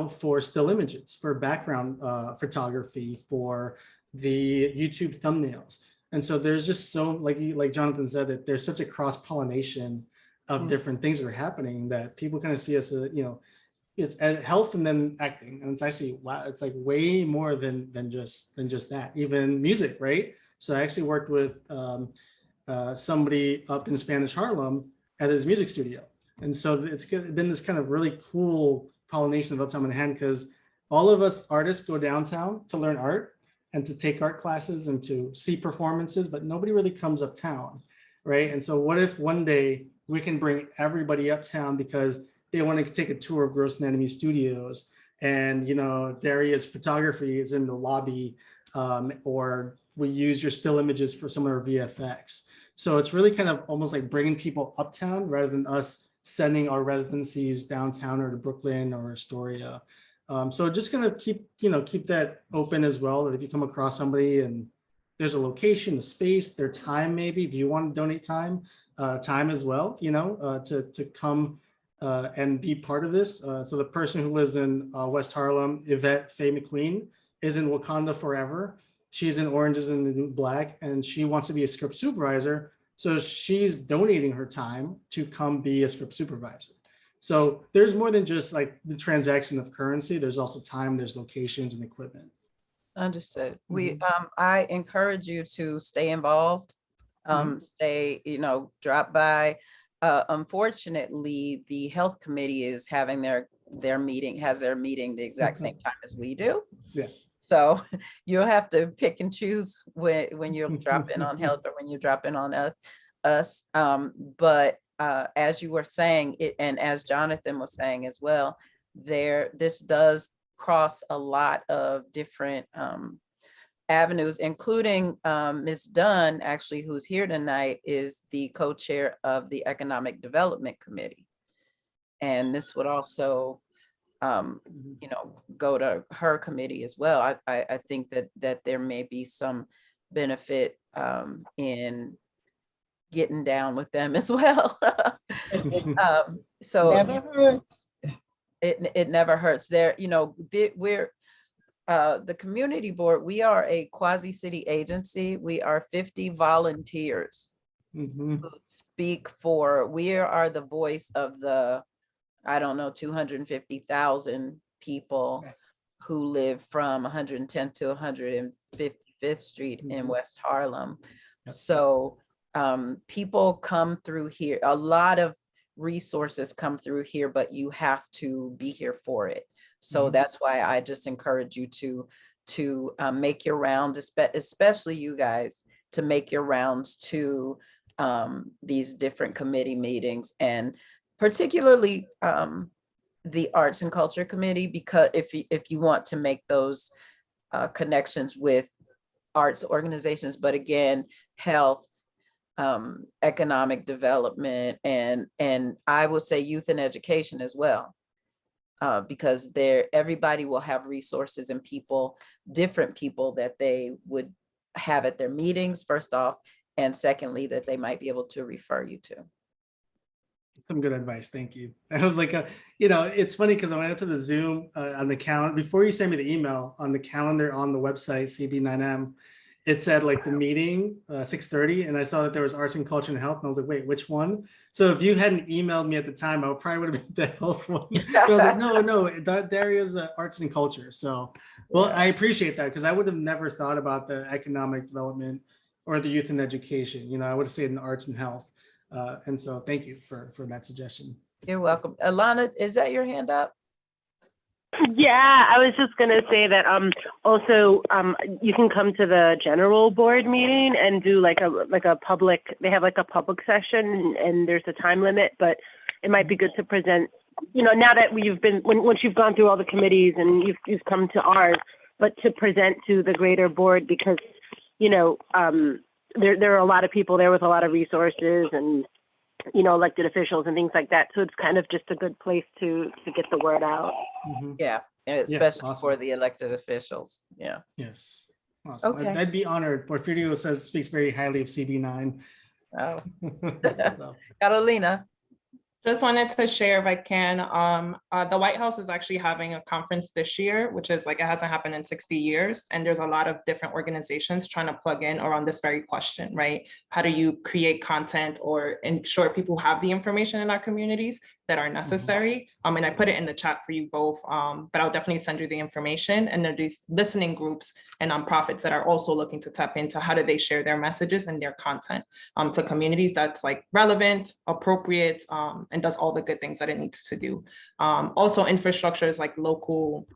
for still images, for background photography, for the YouTube thumbnails. And so there's just so, like Jonathan said, that there's such a cross-pollination of different things that are happening, that people kind of see us, it's health and then acting. And it's actually, wow, it's like way more than just that, even music, right? So I actually worked with somebody up in Spanish Harlem at his music studio. And so it's been this kind of really cool pollination of Uptown Manhattan, because all of us artists go downtown to learn art and to take art classes and to see performances, but nobody really comes uptown, right? And so what if one day we can bring everybody uptown because they want to take a tour of Gross Anatomy Studios, and Daria's photography is in the lobby, or we use your still images for some of our VFX. So it's really kind of almost like bringing people uptown rather than us sending our residencies downtown or to Brooklyn or Astoria. So just gonna keep that open as well, that if you come across somebody and there's a location, a space, their time, maybe if you want to donate time as well, to come and be part of this. So the person who lives in West Harlem, Yvette Faye McQueen, is in Wakanda Forever. She's in Orange is the New Black, and she wants to be a script supervisor. So she's donating her time to come be a script supervisor. So there's more than just like the transaction of currency. There's also time, there's locations and equipment. Understood. I encourage you to stay involved, drop by. Unfortunately, the health committee is having their meeting the exact same time as we do. Yeah. So you'll have to pick and choose when you drop in on health or when you drop in on us. But as you were saying, and as Jonathan was saying as well, this does cross a lot of different avenues, including Ms. Dunn, actually, who's here tonight, is the co-chair of the Economic Development Committee. And this would also go to her committee as well. I think that there may be some benefit in getting down with them as well. So never hurts. It never hurts. We're the community board. We are a quasi-city agency. We are 50 volunteers who speak for. We are the voice of the 250,000 people who live from 110th to 155th Street in West Harlem. So people come through here. A lot of resources come through here, but you have to be here for it. So that's why I just encourage you to make your rounds, especially you guys, to make your rounds to these different committee meetings, and particularly the Arts and Culture Committee, because if you want to make those connections with arts organizations, but again, health, economic development, and I will say youth and education as well, because everybody will have resources and different people that they would have at their meetings, first off, and secondly, that they might be able to refer you to. Some good advice. Thank you. I was like, it's funny because I went to the Zoom on the calendar before you sent me the email, on the calendar on the website MCB9, it said like the meeting 6:30, and I saw that there was arts and culture and health, and I was like, wait, which one? So if you hadn't emailed me at the time, I probably would have been the health one. I was like, no, there is arts and culture. So, well, I appreciate that, because I would have never thought about the economic development or the youth and education. I would have said in arts and health. And so thank you for that suggestion. You're welcome. Alana, is that your hand up? Yeah, I was just gonna say that also you can come to the general board meeting and do like a public, they have like a public session and there's a time limit, but it might be good to present, now that once you've gone through all the committees and you've come to ours, but to present to the greater board because, there are a lot of people there with a lot of resources and, elected officials and things like that. So it's kind of just a good place to get the word out. Yeah, and especially awesome. for the elected officials. Yeah. Yes. Awesome. Okay. I'd be honored. Porfirio speaks very highly of CB9. Oh. So. Carolina. Just wanted to share if I can. The White House is actually having a conference this year, which is like it hasn't happened in 60 years. And there's a lot of different organizations trying to plug in around this very question, right? How do you create content or ensure people have the information in our communities that are necessary? And I put it in the chat for you both, but I'll definitely send you the information. And there are these listening groups and nonprofits that are also looking to tap into how do they share their messages and their content to communities that's like relevant, appropriate, and does all the good things that it needs to do. Also infrastructures like local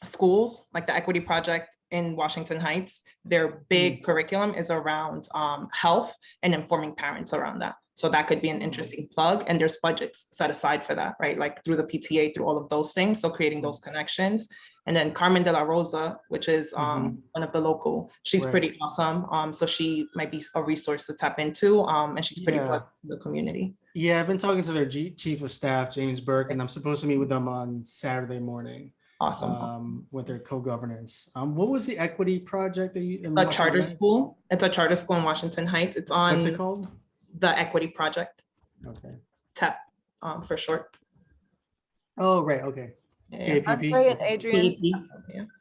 schools, like the Equity Project in Washington Heights, their big curriculum is around health and informing parents around that. So that could be an interesting plug, and there's budgets set aside for that, right? Like through the PTA, through all of those things. So creating those connections. And then Carmen de la Rosa, which is one of the local, she's pretty awesome. So she might be a resource to tap into, and she's pretty plugged in the community. Yeah, I've been talking to their chief of staff, James Burke, and I'm supposed to meet with them on Saturday morning. Awesome. With their co-governance. What was the Equity Project that you? A charter school. It's a charter school in Washington Heights. It's on. What's it called? The Equity Project. Okay. TEP for short. Oh, right. Okay. Yeah. Andre and Adrian,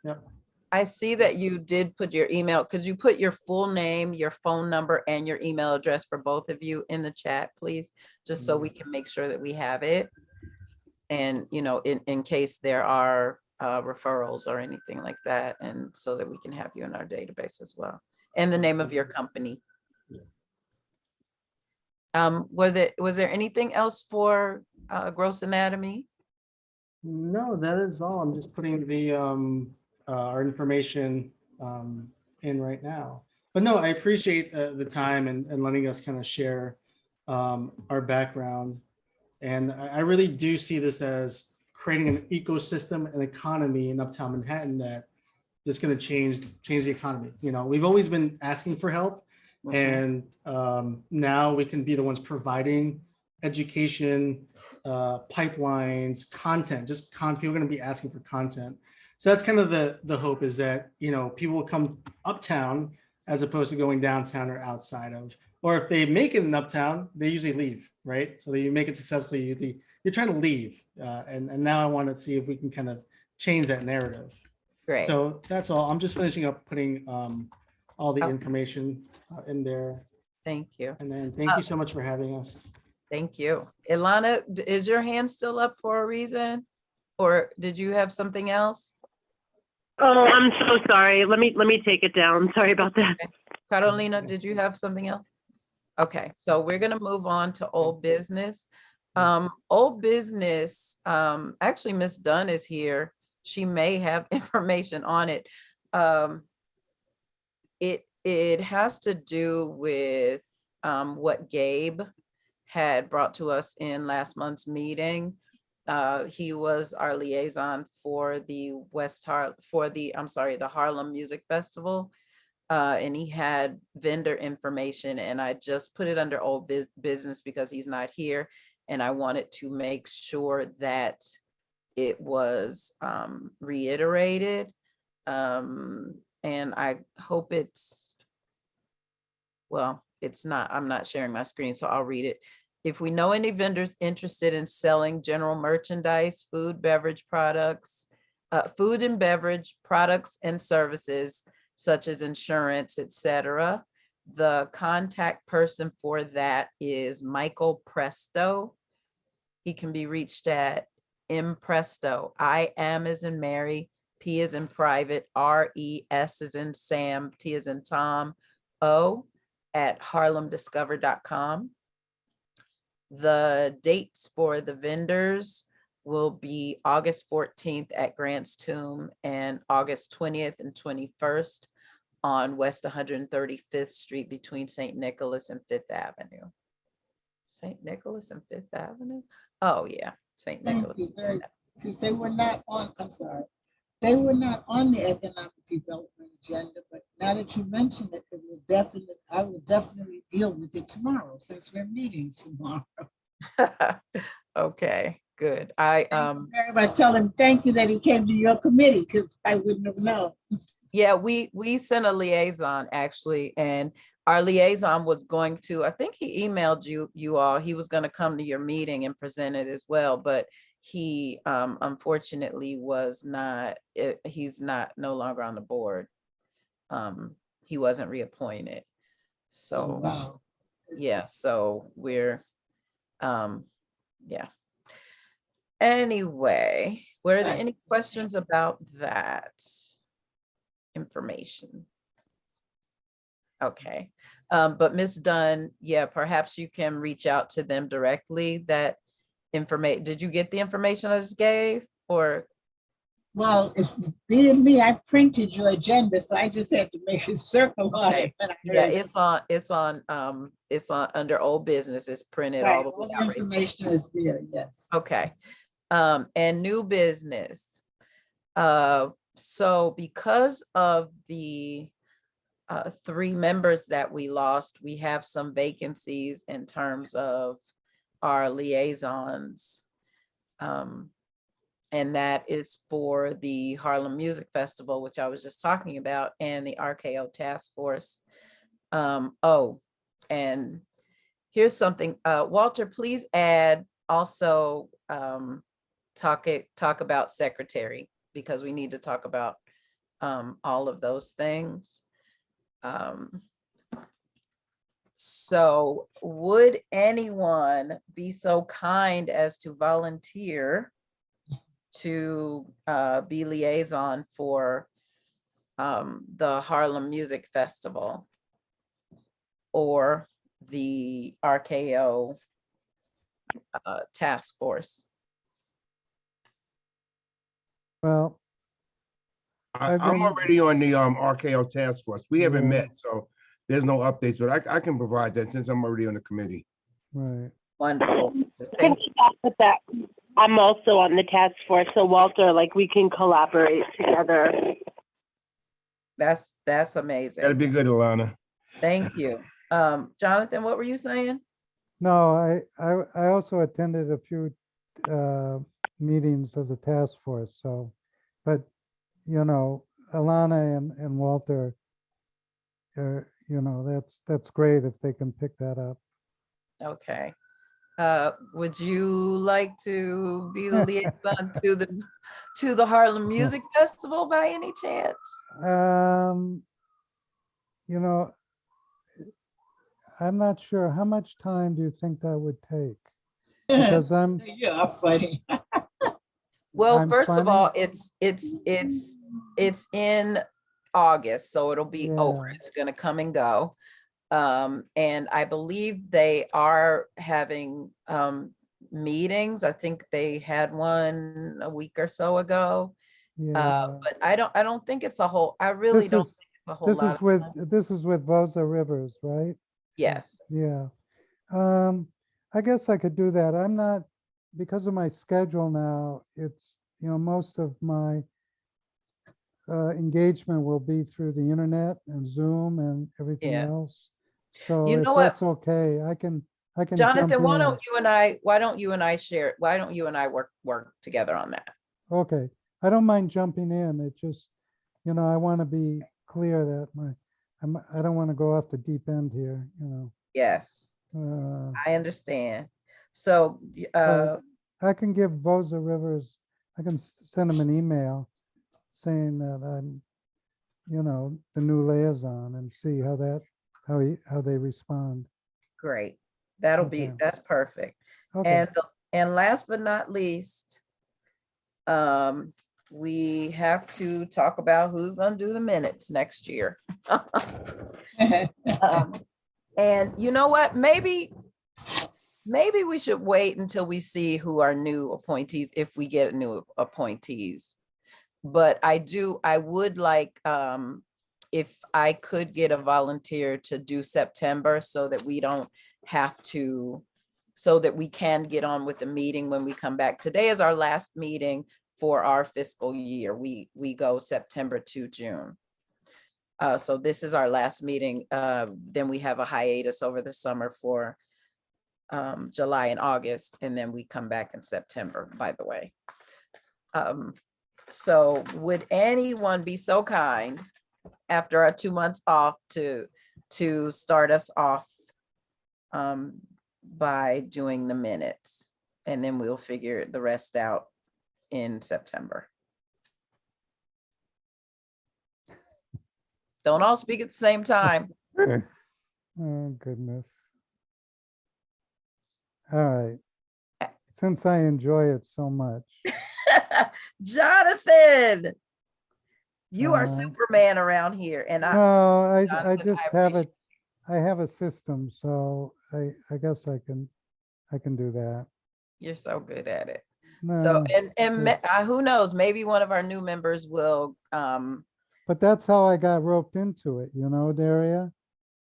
Yep. I see that you did put your email. Could you put your full name, your phone number, and your email address for both of you in the chat, please? Just so we can make sure that we have it. And, in case there are referrals or anything like that, and so that we can have you in our database as well. And the name of your company. Was there anything else for Gross Anatomy? No, that is all. I'm just putting the our information in right now. But no, I appreciate the time and letting us kind of share our background. And I really do see this as creating an ecosystem and economy in Uptown Manhattan that is going to change the economy. We've always been asking for help. And now we can be the ones providing education, pipelines, content, people are going to be asking for content. So that's kind of the hope, is that, people will come uptown as opposed to going downtown or outside of, or if they make it in uptown, they usually leave, right? So that you make it successfully, you're trying to leave. And now I want to see if we can kind of change that narrative. Great. So that's all. I'm just finishing up putting all the information in there. Thank you. And then thank you so much for having us. Thank you. Ilana, is your hand still up for a reason? Or did you have something else? Oh, I'm so sorry. Let me take it down. Sorry about that. Okay. Carolina, did you have something else? Okay, so we're gonna move on to old business. Old business, actually Miss Dunn is here. She may have information on it. It has to do with what Gabe had brought to us in last month's meeting. He was our liaison for the the Harlem Music Festival. And he had vendor information, and I just put it under old business because he's not here. And I wanted to make sure that it was reiterated. And I hope it's not, I'm not sharing my screen, so I'll read it. If we know any vendors interested in selling general merchandise, food and beverage products and services, such as insurance, etc., the contact person for that is Michael Presto. He can be reached at mpresto, I-am as in Mary, P as in private, R-E-S as in Sam, T as in Tom, O, at harlemdiscover.com. The dates for the vendors will be August 14th at Grant's Tomb and August 20th and 21st on West 135th Street between St. Nicholas and Fifth Avenue. St. Nicholas and Fifth Avenue? Oh, yeah, St. Nicholas. Because they were not on, I'm sorry, they were not on the economic development agenda, but now that you mention it, I will definitely deal with it tomorrow since we're meeting tomorrow. Okay, good. Very much tell him thank you that he came to your committee because I wouldn't have known. Yeah, we sent a liaison actually, and our liaison was going to, I think he emailed you all, he was going to come to your meeting and present it as well, but he unfortunately was not, he's no longer on the board. He wasn't reappointed. So, wow. Yeah, so we're, yeah. Anyway, were there any questions about that information? Okay, but Ms. Dunn, yeah, perhaps you can reach out to them directly. That information, did you get the information I just gave, or? Well, if being me, I printed your agenda, so I just had to make a circle on Okay. it. Yeah, it's on under old business. It's printed Right, all the all way the out. information is there, yes. Okay, and new business. So because of the 3 members that we lost, we have some vacancies in terms of our liaisons. And that is for the Harlem Music Festival, which I was just talking about, and the RKO Task Force. Oh, and here's something, Walter, please add also talk about secretary, because we need to talk about all of those things. So would anyone be so kind as to volunteer to be liaison for the Harlem Music Festival or the RKO Task Force? Well, I'm already on the RKO task force. We haven't met, so there's no updates, but I can provide that since I'm already on the committee. Right. Wonderful. Can you add with that? I'm also on the task force, so Walter, like we can collaborate together. That's amazing. That'd be good, Alana. Thank you. Jonathan, what were you saying? No, I also attended a few meetings of the task force, so, but, you know, Alana and Walter, you know, that's great if they can pick that up. Okay. Would you like to be the liaison to the Harlem Music Festival by any chance? You know, I'm not sure. How much time do you think that would take? Because I'm. You're funny. Well, I'm first of funny? all, it's in August, so it'll be over. It's gonna come and go. And I believe they are having meetings. I think they had one a week or so ago. But I don't think it's a whole, I really don't think it's a whole lot. This is with Vosa Rivers, right? Yes. Yeah. I guess I could do that. I'm not, because of my schedule now, it's, you know, most of my engagement will be through the internet and Zoom and everything else. So You if know what? that's okay, I can Jonathan, jump why in. don't you and I work together on that? Okay, I don't mind jumping in. It just, you know, I want to be clear that I don't want to go off the deep end here, you know. Yes, I understand. So, I can give Vosa Rivers, I can send him an email saying that I'm, you know, the new liaison and see how they respond. great. That's perfect. Okay. And last but not least, we have to talk about who's going to do the minutes next year. And you know what, maybe maybe we should wait until we see who our new appointees, if we get new appointees. But I would like, if I could get a volunteer to do September so that we don't have to, so that we can get on with the meeting when we come back. Today is our last meeting for our fiscal year. We go September to June. So this is our last meeting. Then we have a hiatus over the summer for July and August, and then we come back in September, by the way. So would anyone be so kind after our 2 months off to start us off by doing the minutes, and then we'll figure the rest out in September. Don't all speak at the same time. Oh, goodness. All right. Since I enjoy it so much. Jonathan, you are Superman around here, and No, I Jonathan, just have it. I have a system, so I guess I can do that. you're so good at it. No, So and it's- who knows, maybe one of our new members will But that's how I got roped into it, you know, Daria.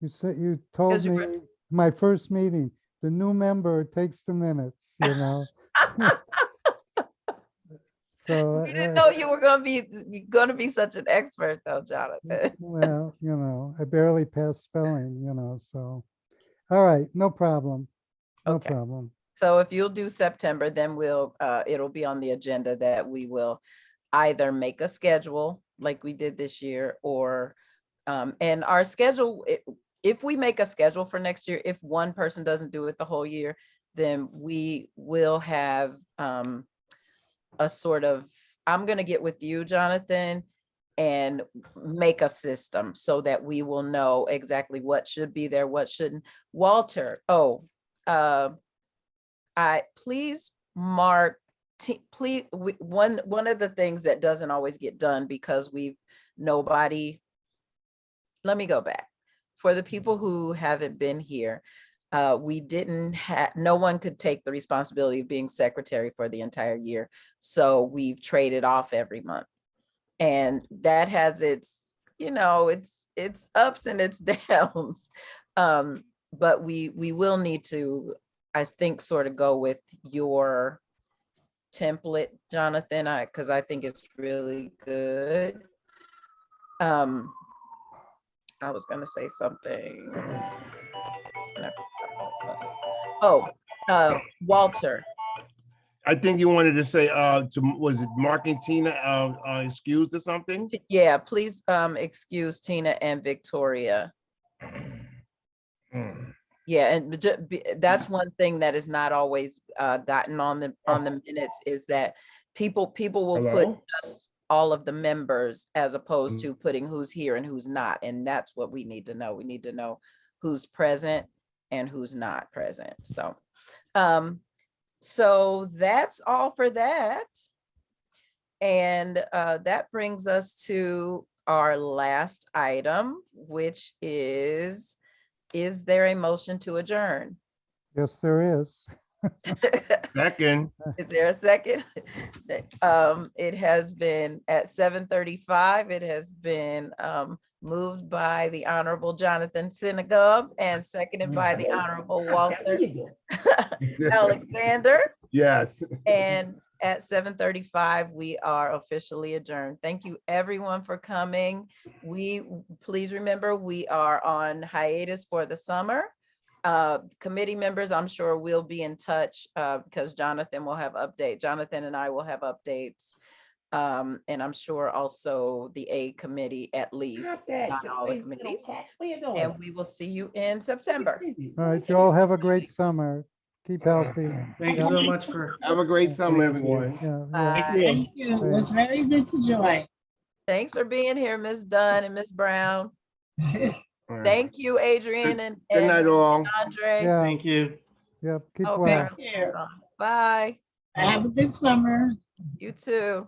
You said, you told 'Cause you me my first meeting, the new member takes the minutes, you know. So we didn't know you were gonna be such an expert though, Jonathan. well, you know, I barely passed spelling, you know, so. All right, no problem. No Okay. problem. So if you'll do September, then we'll it'll be on the agenda that we will either make a schedule like we did this year, or and our schedule, if we make a schedule for next year, if one person doesn't do it the whole year, then we will have a sort of, I'm gonna get with you, Jonathan, and make a system so that we will know exactly what should be there, what shouldn't. Walter, please mark, please, one of the things that doesn't always get done because let me go back. For the people who haven't been here, we didn't have, no one could take the responsibility of being secretary for the entire year. So we've traded off every month. And that has its, you know, it's ups and its downs. But we will need to, I think, sort of go with your template, Jonathan, because I think it's really good. I was gonna say something. Walter. I think you wanted to say, was it Mark and Tina excused or something? Yeah, please excuse Tina and Victoria. Yeah, and that's one thing that is not always gotten on the minutes, is that people will put just all of the members as opposed to putting who's here and who's not, and that's what we need to know. We need to know who's present and who's not present. So so that's all for that. And that brings us to our last item, which is there a motion to adjourn? Yes, there is. Second. Is there a second? It has been at 7:35. It has been moved by the Honorable Jonathan Sinigub and seconded by the Honorable Walter Alexander. Yes. And at 7:35, we are officially adjourned. Thank you everyone for coming. Please remember, we are on hiatus for the summer. Committee members, I'm sure we'll be in touch because Jonathan and I will have updates. And I'm sure also the A committee, at least, not all the committees. And we will see you in September. All right, you all have a great summer. Keep healthy. Thank you so much for. Have a great summer, everyone. Thank you. It was very good to join. Thanks for being here, Ms. Dunn and Ms. Brown. Thank you, Adrian and Good night, all. Andre. Yeah. Thank you. Yep, keep Okay. well. Bye. Have a good summer. You too.